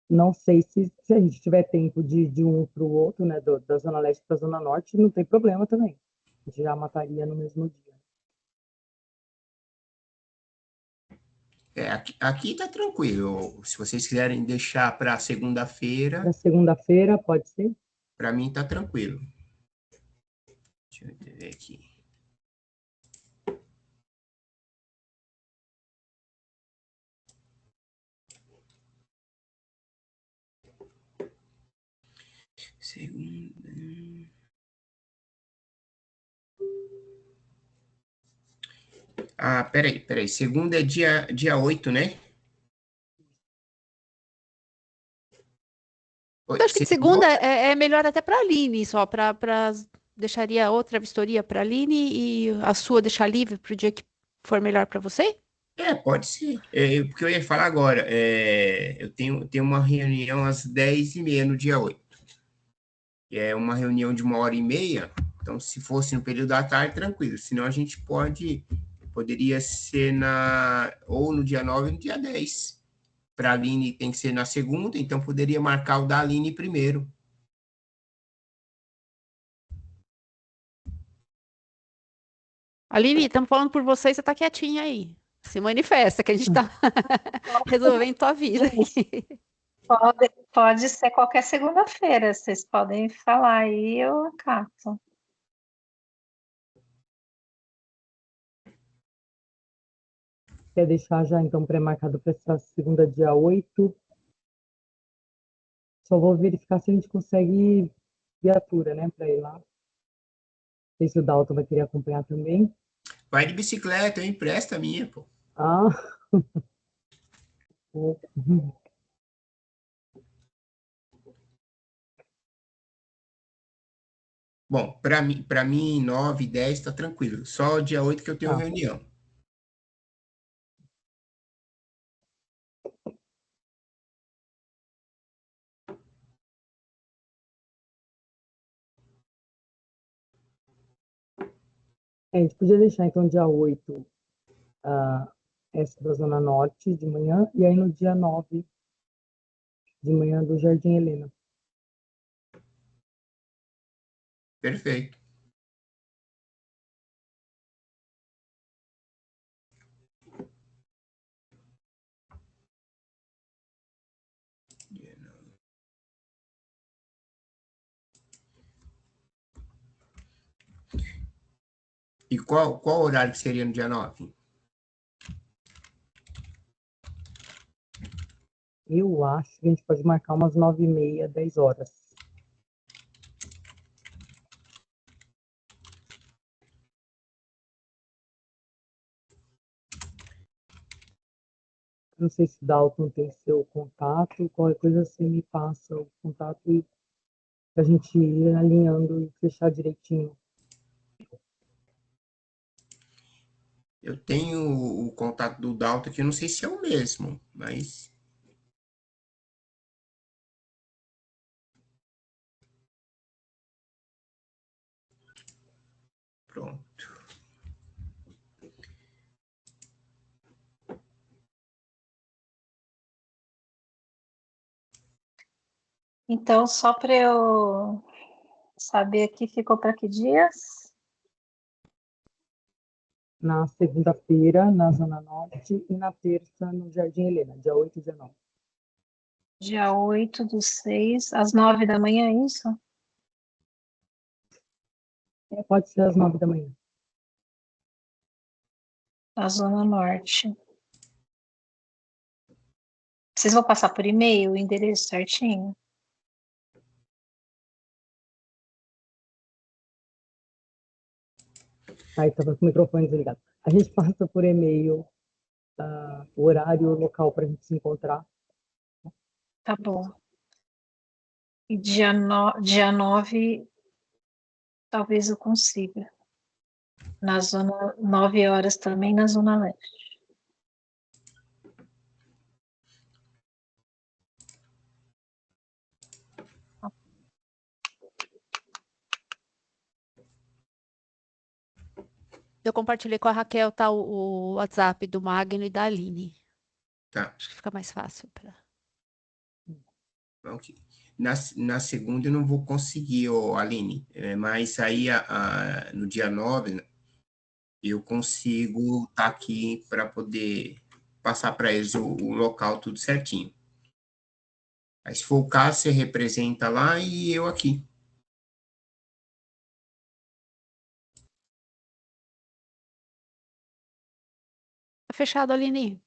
Não sei se a gente tiver tempo de ir de um para o outro, né? Da Zona Leste para a Zona Norte, não tem problema também. A gente já mataria no mesmo dia. Aqui tá tranquilo. Se vocês quiserem deixar para segunda-feira, Para segunda-feira, pode ser? para mim tá tranquilo. Deixa eu ver aqui. Segunda. Ah, peraí. Segunda é dia 8, né? Eu acho que de segunda é melhor até para a Aline, só para deixaria outra vistoria para a Aline e a sua deixar livre para o dia que for melhor para você? Pode ser. Porque eu ia falar agora. Eu tenho uma reunião às 10h30 no dia 8. É uma reunião de 1h30. Então, se fosse no período da tarde, tranquilo. Senão, a gente poderia ser ou no dia 9 ou no dia 10. Para a Aline tem que ser na segunda, então poderia marcar o da Aline primeiro. Aline, estamos falando por você e você está quietinha aí. Se manifesta, que a gente está resolvendo tua vida. Pode ser qualquer segunda-feira, vocês podem falar aí, eu acato. Quer deixar já, então, pré-marcado para essa segunda, dia 8? Só vou verificar se a gente consegue viatura, né, para ir lá. Não sei se o Dalton vai querer acompanhar também. Vai de bicicleta, eu empresto a minha, pô. Ah, Bom, para mim 9 e 10 está tranquilo. Só o dia 8 que eu tenho tá. reunião. A gente podia deixar, então, dia 8, essa da Zona Norte de manhã, e aí no dia 9 de manhã do Jardim Helena. Perfeito. E qual horário que seria no dia 9? Eu acho que a gente pode marcar umas 9h30, 10 horas. Não sei se Dalton tem seu contato, qualquer coisa você me passa o contato e a gente ir alinhando e fechar direitinho. Eu tenho o contato do Dalton, que eu não sei se é o mesmo, mas... Pronto. Então, só para eu saber aqui, ficou para que dias? Na segunda-feira, na Zona Norte, e na terça, no Jardim Helena, dia 8 e 19. Dia 8/6, às 9 da manhã, é isso? Pode ser às 9 da manhã. Na Zona Norte. Vocês vão passar por e-mail o endereço certinho? Aí estava com o microfone desligado. A gente passa por e-mail o horário e o local para a gente se encontrar. Tá bom. E dia 9, talvez eu consiga. Na zona, 9 horas também na Zona Leste. Eu compartilhei com a Raquel, tá, o WhatsApp do Magno e da Aline. Tá. Acho que fica mais fácil para. Ok. Na segunda eu não vou conseguir, Aline, mas aí no dia 9 eu consigo estar aqui para poder passar para eles o local tudo certinho. Aí, se for o caso, você representa lá e eu aqui. Tá fechado, Aline.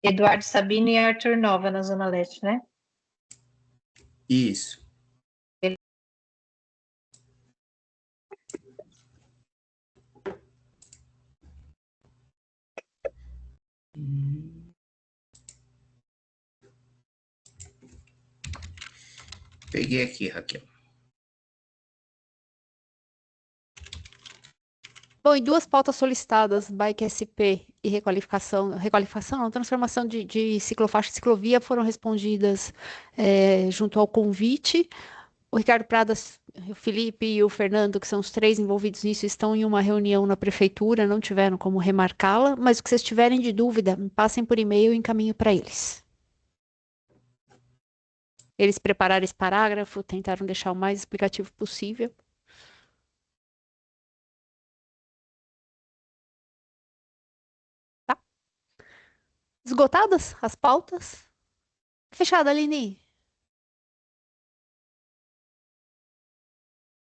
Eduardo Sabino e Arthur Nova, na Zona Leste, né? Isso. Peguei aqui, Raquel. Bom, em duas pautas solicitadas, Bike SP e requalificação não, transformação de ciclofaixa e ciclovia foram respondidas junto ao convite. O Ricardo Pradas, o Felipe e o Fernando, que são os três envolvidos nisso, estão em uma reunião na prefeitura, não tiveram como remarcá-la, mas o que vocês tiverem de dúvida, me passem por e-mail e encaminho para eles. Eles prepararam esse parágrafo, tentaram deixar o mais explicativo possível. Tá? Esgotadas as pautas? Fechada, Aline?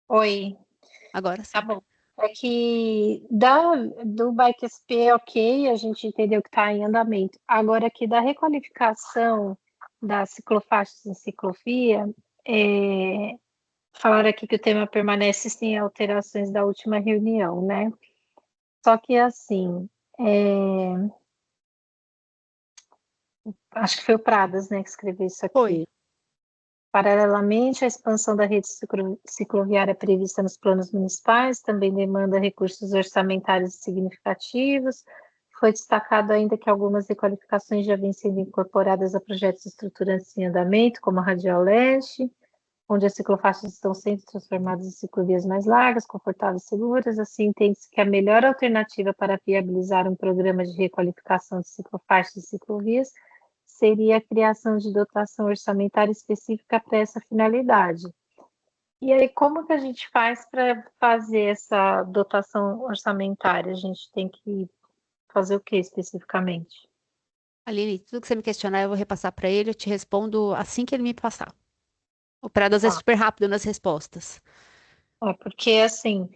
Oi, Agora sim. tá bom. É que do Bike SP, ok, a gente entendeu que está em andamento. Agora, aqui da requalificação das ciclofaixas em ciclovia, falaram aqui que o tema permanece sem alterações da última reunião, né? Só que, assim, acho que foi o Pradas, né, que escreveu isso aqui. Foi. Paralelamente, a expansão da rede cicloviária prevista nos planos municipais também demanda recursos orçamentários significativos. Foi destacado ainda que algumas requalificações já vêm sendo incorporadas a projetos estruturantes em andamento, como a Radial Leste, onde as ciclofaixas estão sendo transformadas em ciclovias mais largas, confortáveis e seguras. Assim, entende-se que a melhor alternativa para viabilizar um programa de requalificação de ciclofaixas e ciclovias seria a criação de dotação orçamentária específica para essa finalidade. E aí, como que a gente faz para fazer essa dotação orçamentária? A gente tem que fazer o que especificamente? Aline, tudo que você me questionar, eu vou repassar para ele, eu te respondo assim que ele me passar. O Pradas é super rápido nas respostas. Porque, assim,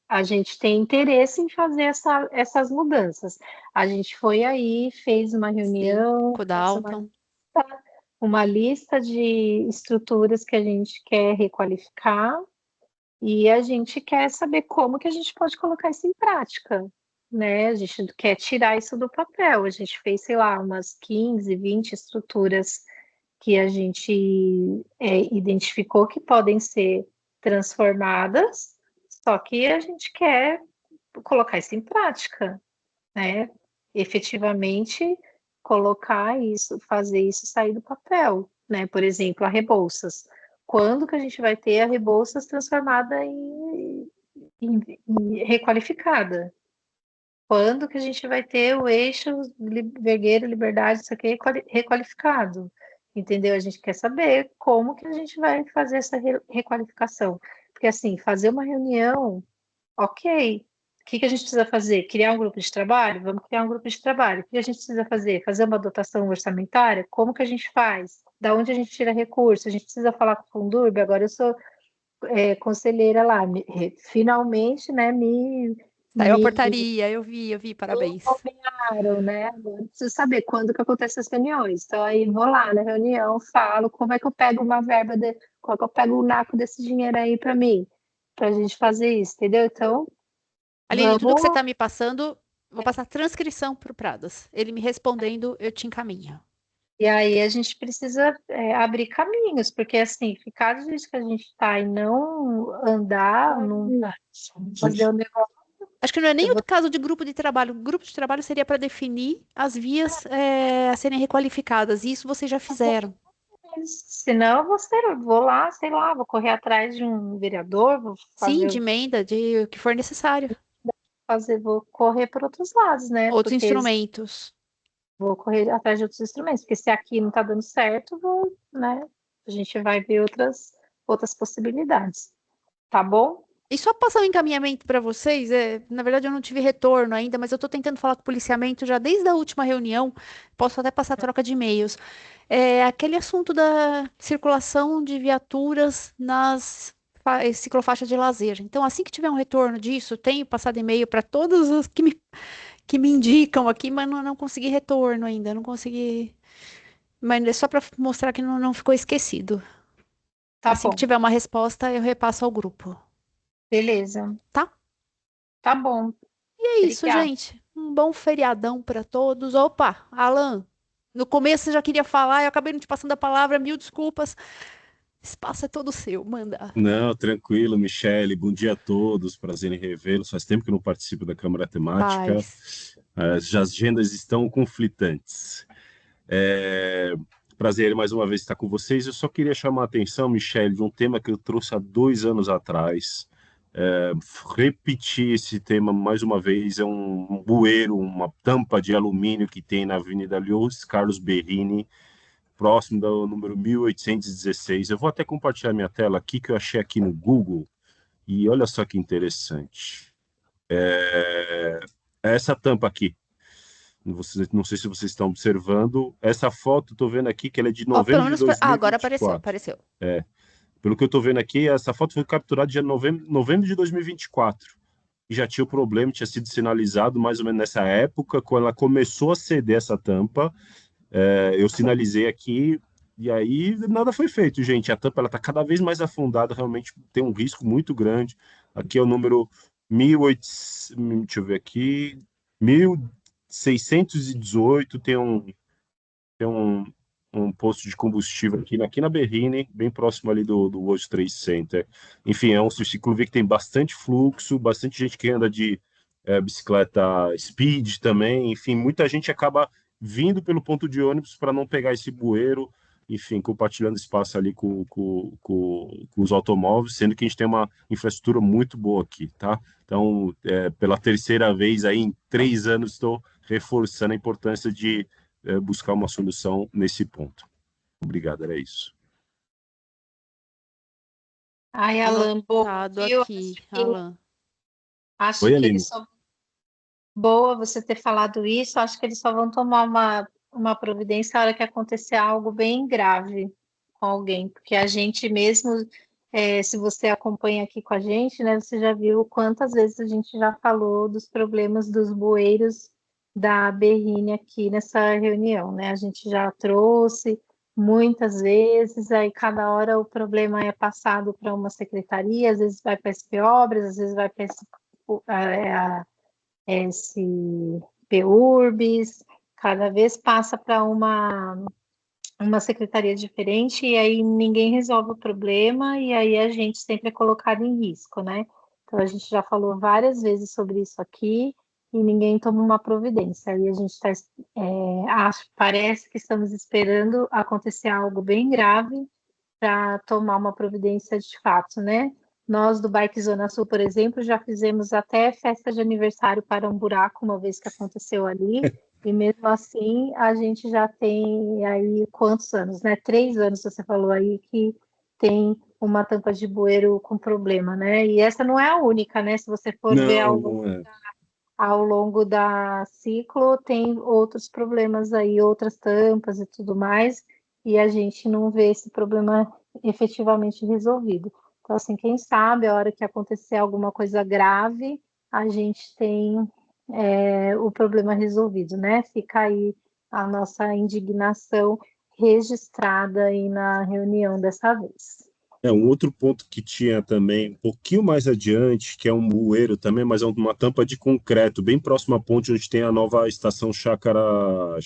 a gente tem interesse em fazer essas mudanças. A gente foi aí, fez uma reunião, Com o Dalton. uma lista de estruturas que a gente quer requalificar e a gente quer saber como que a gente pode colocar isso em prática, né? A gente quer tirar isso do papel. A gente fez, sei lá, umas 15, 20 estruturas que a gente identificou que podem ser transformadas, só que a gente quer colocar isso em prática, né? Efetivamente colocar isso, fazer isso sair do papel, né? Por exemplo, a Rebouças. Quando que a gente vai ter a Rebouças transformada em requalificada? Quando que a gente vai ter o eixo Vergueiro, Liberdade, isso aqui requalificado? Entendeu? A gente quer saber como que a gente vai fazer essa requalificação. Porque, assim, fazer uma reunião, ok. O que a gente precisa fazer? Criar um grupo de trabalho? Vamos criar um grupo de trabalho. O que a gente precisa fazer? Fazer uma dotação orçamentária? Como que a gente faz? Da onde a gente tira recurso? A gente precisa falar com o Fundurb? Agora eu sou conselheira lá. Finalmente, né, Saiu a portaria, eu vi, parabéns. Claro, né? Agora eu preciso saber quando que acontecem as reuniões. Então, aí vou lá na reunião, falo como é que eu pego uma verba, como é que eu pego o naco desse dinheiro aí para mim, para a gente fazer isso, entendeu? Então, Aline, tudo que você vamos. está me passando, vou passar transcrição para o Pradas. Ele me respondendo, eu te encaminho. E aí a gente precisa abrir caminhos, porque assim, ficar do jeito que a gente está e não andar, não fazer o negócio. Acho que não é nem o caso de grupo de trabalho. O grupo de trabalho seria para definir as vias a serem requalificadas. E isso vocês já fizeram. Senão vou lá, sei lá, vou correr atrás de um vereador, vou Sim, fazer, de emenda, de o que for necessário. vou correr por outros lados, né? Outros Porque instrumentos. vou correr atrás de outros instrumentos, porque se aqui não está dando certo, né? A gente vai ver outras possibilidades. Tá bom? E só passar um encaminhamento para vocês, na verdade eu não tive retorno ainda, mas eu estou tentando falar com o policiamento já desde a última reunião, posso até passar troca de e-mails. É aquele assunto da circulação de viaturas nas ciclofaixas de lazer. Então, assim que tiver um retorno disso, tenho passado e-mail para todos os que me indicam aqui, mas não consegui retorno ainda, não consegui. Mas é só para mostrar que não ficou esquecido. Tá Assim que bom, tiver uma resposta, eu repasso ao grupo, beleza. tá? Tá bom, E é isso, obrigada. gente. Um bom feriadão para todos. Opa, Alan, no começo você já queria falar, eu acabei não te passando a palavra, mil desculpas. Espaço é todo seu, manda. Não, tranquilo, Michele. Bom dia a todos. Prazer em revê-los. Faz tempo que eu não participo da Câmara Temática. Paz. As agendas estão conflitantes. É, prazer mais uma vez estar com vocês. Eu só queria chamar a atenção, Michele, de um tema que eu trouxe há 2 anos atrás. Repetir esse tema mais uma vez. É um bueiro, uma tampa de alumínio que tem na Avenida Luiz Carlos Berrini, próximo do número 1816. Eu vou até compartilhar minha tela aqui, que eu achei aqui no Google, e olha só que interessante. Essa tampa aqui, não sei se vocês estão observando, essa foto, estou vendo aqui que ela é de Ó, pelo novembro de menos. Agora apareceu, 2024. apareceu. Pelo que eu estou vendo aqui, essa foto foi capturada em novembro de 2024. E já tinha o problema, tinha sido sinalizado mais ou menos nessa época, quando ela começou a ceder essa tampa. Eu sinalizei aqui e aí nada foi feito, gente. A tampa ela está cada vez mais afundada, realmente tem um risco muito grande. Aqui é o número 1800, deixa eu ver aqui, 1618, tem um posto de combustível aqui na Berrini, bem próximo ali do World Trade Center. Enfim, é um ciclovia que tem bastante fluxo, bastante gente que anda de bicicleta speed também. Enfim, muita gente acaba vindo pelo ponto de ônibus para não pegar esse bueiro, enfim, compartilhando espaço ali com os automóveis, sendo que a gente tem uma infraestrutura muito boa aqui, tá? Então, pela terceira vez aí em 3 anos, estou reforçando a importância de buscar uma solução nesse ponto. Obrigado, era isso. Ai, Alan, boa, Anotado viu? aqui, Alan. Acho Oi, que Aline. eles só. Boa você ter falado isso. Acho que eles só vão tomar uma providência na hora que acontecer algo bem grave com alguém, porque a gente mesmo, se você acompanha aqui com a gente, né, você já viu quantas vezes a gente já falou dos problemas dos bueiros da Berrini aqui nessa reunião, né? A gente já trouxe muitas vezes, aí cada hora o problema é passado para uma secretaria, às vezes vai para a SP Obras, às vezes vai para esse PURBS, cada vez passa para uma secretaria diferente e aí ninguém resolve o problema e aí a gente sempre é colocado em risco, né? Então a gente já falou várias vezes sobre isso aqui e ninguém toma uma providência. Aí a gente está, parece que estamos esperando acontecer algo bem grave para tomar uma providência de fato, né? Nós do Bike Zona Sul, por exemplo, já fizemos até festa de aniversário para um buraco uma vez que aconteceu ali, e mesmo assim a gente já tem aí quantos anos, né? 3 anos, você falou aí, que tem uma tampa de bueiro com problema, né? E essa não é a única, né? Se você for ver Não, não é. ao longo da ciclo, tem outros problemas aí, outras tampas e tudo mais, e a gente não vê esse problema efetivamente resolvido. Então, assim, quem sabe a hora que acontecer alguma coisa grave, a gente tem o problema resolvido, né? Fica aí a nossa indignação registrada aí na reunião dessa vez. Um outro ponto que tinha também, um pouquinho mais adiante, que é um bueiro também, mas é uma tampa de concreto, bem próximo à ponte onde tem a nova estação Chácara,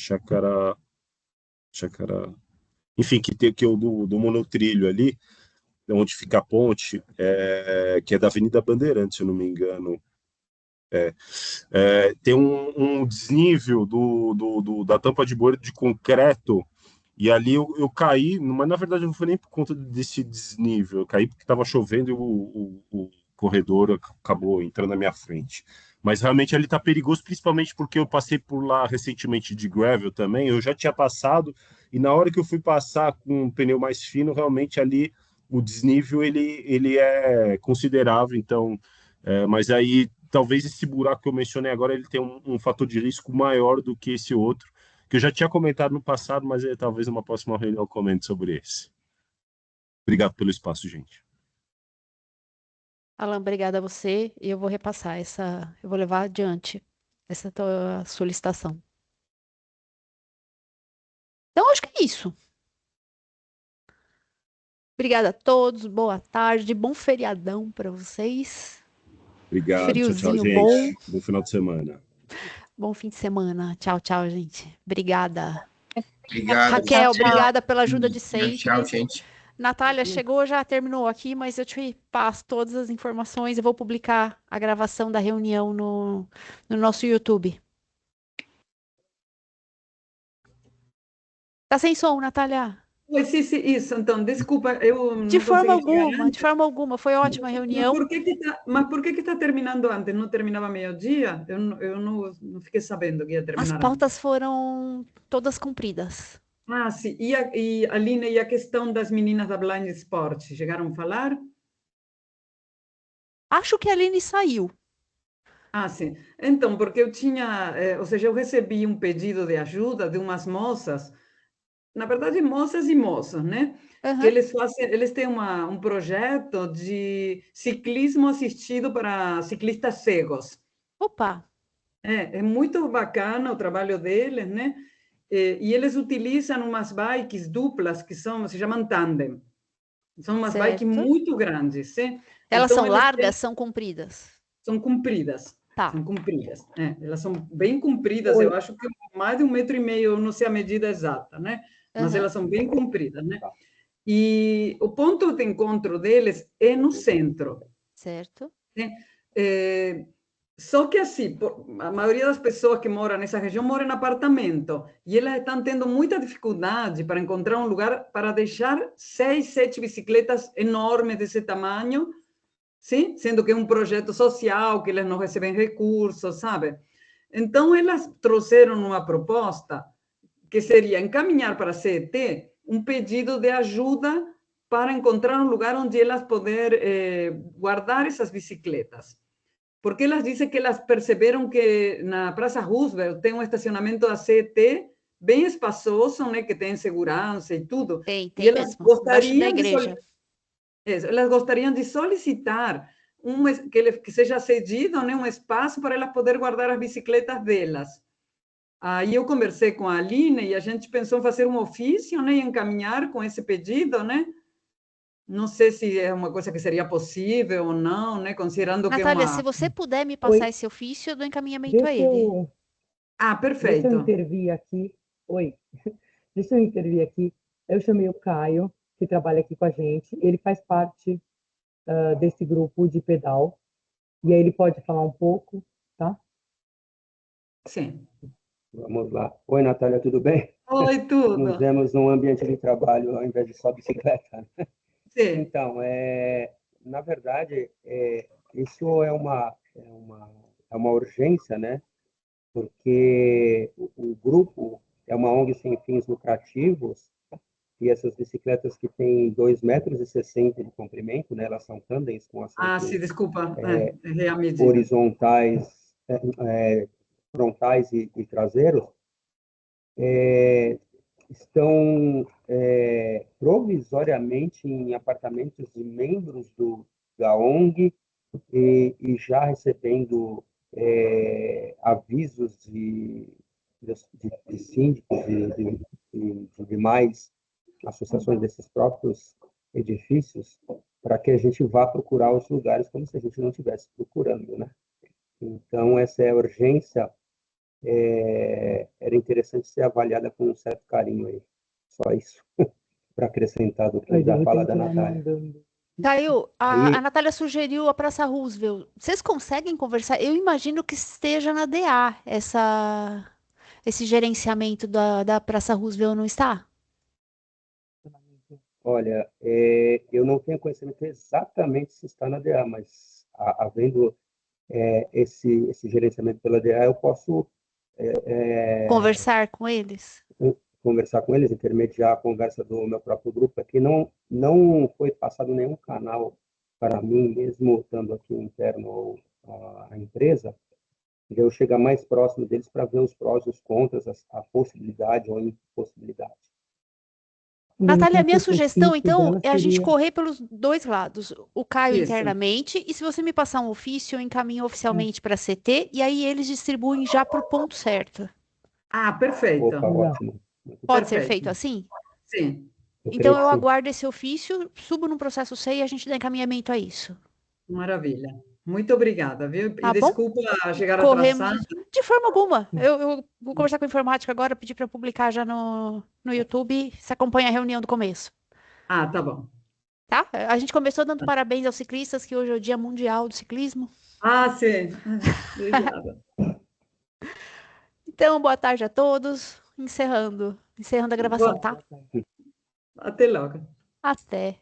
enfim, que é o do monotrilho ali, onde fica a ponte, que é da Avenida Bandeirantes, se eu não me engano. Tem um desnível da tampa de bueiro de concreto, e ali eu caí, mas na verdade não foi nem por conta desse desnível, eu caí porque estava chovendo e o corredor acabou entrando na minha frente. Mas realmente ali está perigoso, principalmente porque eu passei por lá recentemente de gravel também, eu já tinha passado, e na hora que eu fui passar com um pneu mais fino, realmente ali o desnível ele é considerável, então, mas aí talvez esse buraco que eu mencionei agora ele tem um fator de risco maior do que esse outro, que eu já tinha comentado no passado, mas talvez numa próxima reunião eu comente sobre esse. Obrigado pelo espaço, gente. Alan, obrigada a você. E eu vou repassar eu vou levar adiante essa tua solicitação. Então, acho que é isso. Obrigada a todos, boa tarde, bom feriadão para vocês. Obrigado, tchau, Friozinho gente. bom. Bom final de semana. Bom fim de semana. Tchau, tchau, gente. Obrigada. Obrigado. Raquel, Tchau, tchau. obrigada pela ajuda de Tchau, sempre. gente. Natália, chegou, já terminou aqui, mas eu te passo todas as informações. Eu vou publicar a gravação da reunião no nosso YouTube. Tá sem som, Natália? Pois sim, sim, isso. Então, desculpa, eu De não forma consegui chegar alguma, de antes. forma alguma. Foi ótima a reunião. Mas por que que está terminando antes? Não terminava meio-dia? Eu não fiquei sabendo que ia As terminar pautas foram todas cumpridas. antes. Ah, sim. E Aline, e a questão das meninas da Blind Sport? Chegaram a falar? Acho que a Aline saiu. Ah, sim. Então, porque eu tinha, ou seja, eu recebi um pedido de ajuda de umas moças, na verdade, moças e moços, né? Que Aham. eles têm um projeto de ciclismo assistido para ciclistas cegos. Opa, É muito bacana o trabalho deles, né? E eles utilizam umas bikes duplas que se chamam tandem. São umas bikes certo. muito grandes, né? Elas Então, são largas, são compridas. são compridas. Tá. São compridas. Elas são bem compridas, Oi. eu acho que mais de 1,5 metro, eu não sei a medida exata, né? Mas Aham. elas são bem compridas, né? E o ponto de encontro deles é no centro. Certo. Né? Só que assim, a maioria das pessoas que moram nessa região moram em apartamento e elas estão tendo muita dificuldade para encontrar um lugar para deixar 6, 7 bicicletas enormes desse tamanho, sim? Sendo que é um projeto social, que eles não recebem recursos, sabe? Então, elas trouxeram uma proposta que seria encaminhar para a CET um pedido de ajuda para encontrar um lugar onde elas poder guardar essas bicicletas. Porque elas dizem que elas perceberam que na Praça Roosevelt tem um estacionamento da CET bem espaçoso, né, que tem segurança e tudo. Tem E elas mesmo. Embaixo da gostariam igreja. elas gostariam de solicitar que seja cedido, né, um espaço para elas poder guardar as bicicletas delas. Aí eu conversei com a Aline e a gente pensou em fazer um ofício, né, e encaminhar com esse pedido, né? Não sei se é uma coisa que seria possível ou não, né, considerando que é Natália, se uma... você puder me Oi. passar esse ofício, eu dou encaminhamento a Deixa ele. eu, Ah, deixa eu perfeito. intervir aqui. Oi. Deixa eu intervir aqui. Eu chamei o Caio, que trabalha aqui com a gente. Ele faz parte desse grupo de pedal. E aí ele pode falar um pouco, tá? Sim. Vamos lá. Oi, Natália, tudo bem? Oi, Nos tudo. vemos num ambiente de trabalho ao invés de só bicicleta. Sim. Então, na verdade, isso é uma urgência, né? Porque o grupo é uma ONG sem fins lucrativos e essas bicicletas que têm 2,60 metros de comprimento, né? Elas são tandens com Ah, sim, assentos desculpa. Errei a medida. horizontais, frontais e traseiros, estão provisoriamente em apartamentos de membros da ONG e já recebendo avisos de síndicos de demais associações desses próprios edifícios para que a gente vá procurar os lugares como se a gente não estivesse procurando, né? Então, essa urgência era interessante ser avaliada com um certo carinho aí. Só isso, para acrescentar do que Aí, de da fala repente, da ela Natália. mandando. Caio, a Aí, Natália sugeriu a Praça Roosevelt. Vocês conseguem conversar? Eu imagino que esteja na DA esse gerenciamento da Praça Roosevelt, não está? olha, eu não tenho conhecimento exatamente se está na DA, mas havendo esse gerenciamento pela DA, eu posso Conversar com eles? conversar com eles, intermediar a conversa do meu próprio grupo aqui. Não foi passado nenhum canal para mim, mesmo estando aqui interno à empresa, de eu chegar mais próximo deles para ver os prós e os contras, a possibilidade ou impossibilidade. Natália, a minha Esse sugestão, ofício então, dela é a gente seria- correr pelos dois lados. O Caio Isso. internamente, e se você me passar um ofício, eu encaminho oficialmente para a CT, e aí eles distribuem já para o ponto certo. Ah, perfeito. Opa, ótimo. Pode ser Perfeito. feito assim? Sim, Eu Então creio eu que sim. aguardo esse ofício, subo no processo C e a gente dá encaminhamento a isso. maravilha. Muito obrigada, viu? E Tá bom? desculpa chegar Corremos atrasada. de forma alguma. Eu vou conversar com a informática agora, pedir para publicar já no YouTube. Você acompanha a reunião do começo, Ah, tá bom. tá? A gente começou dando parabéns aos ciclistas, que hoje é o Dia Mundial do Ciclismo. Ah, sim. Obrigada. Então, boa tarde a todos. Encerrando a gravação, tá? Até logo. Até.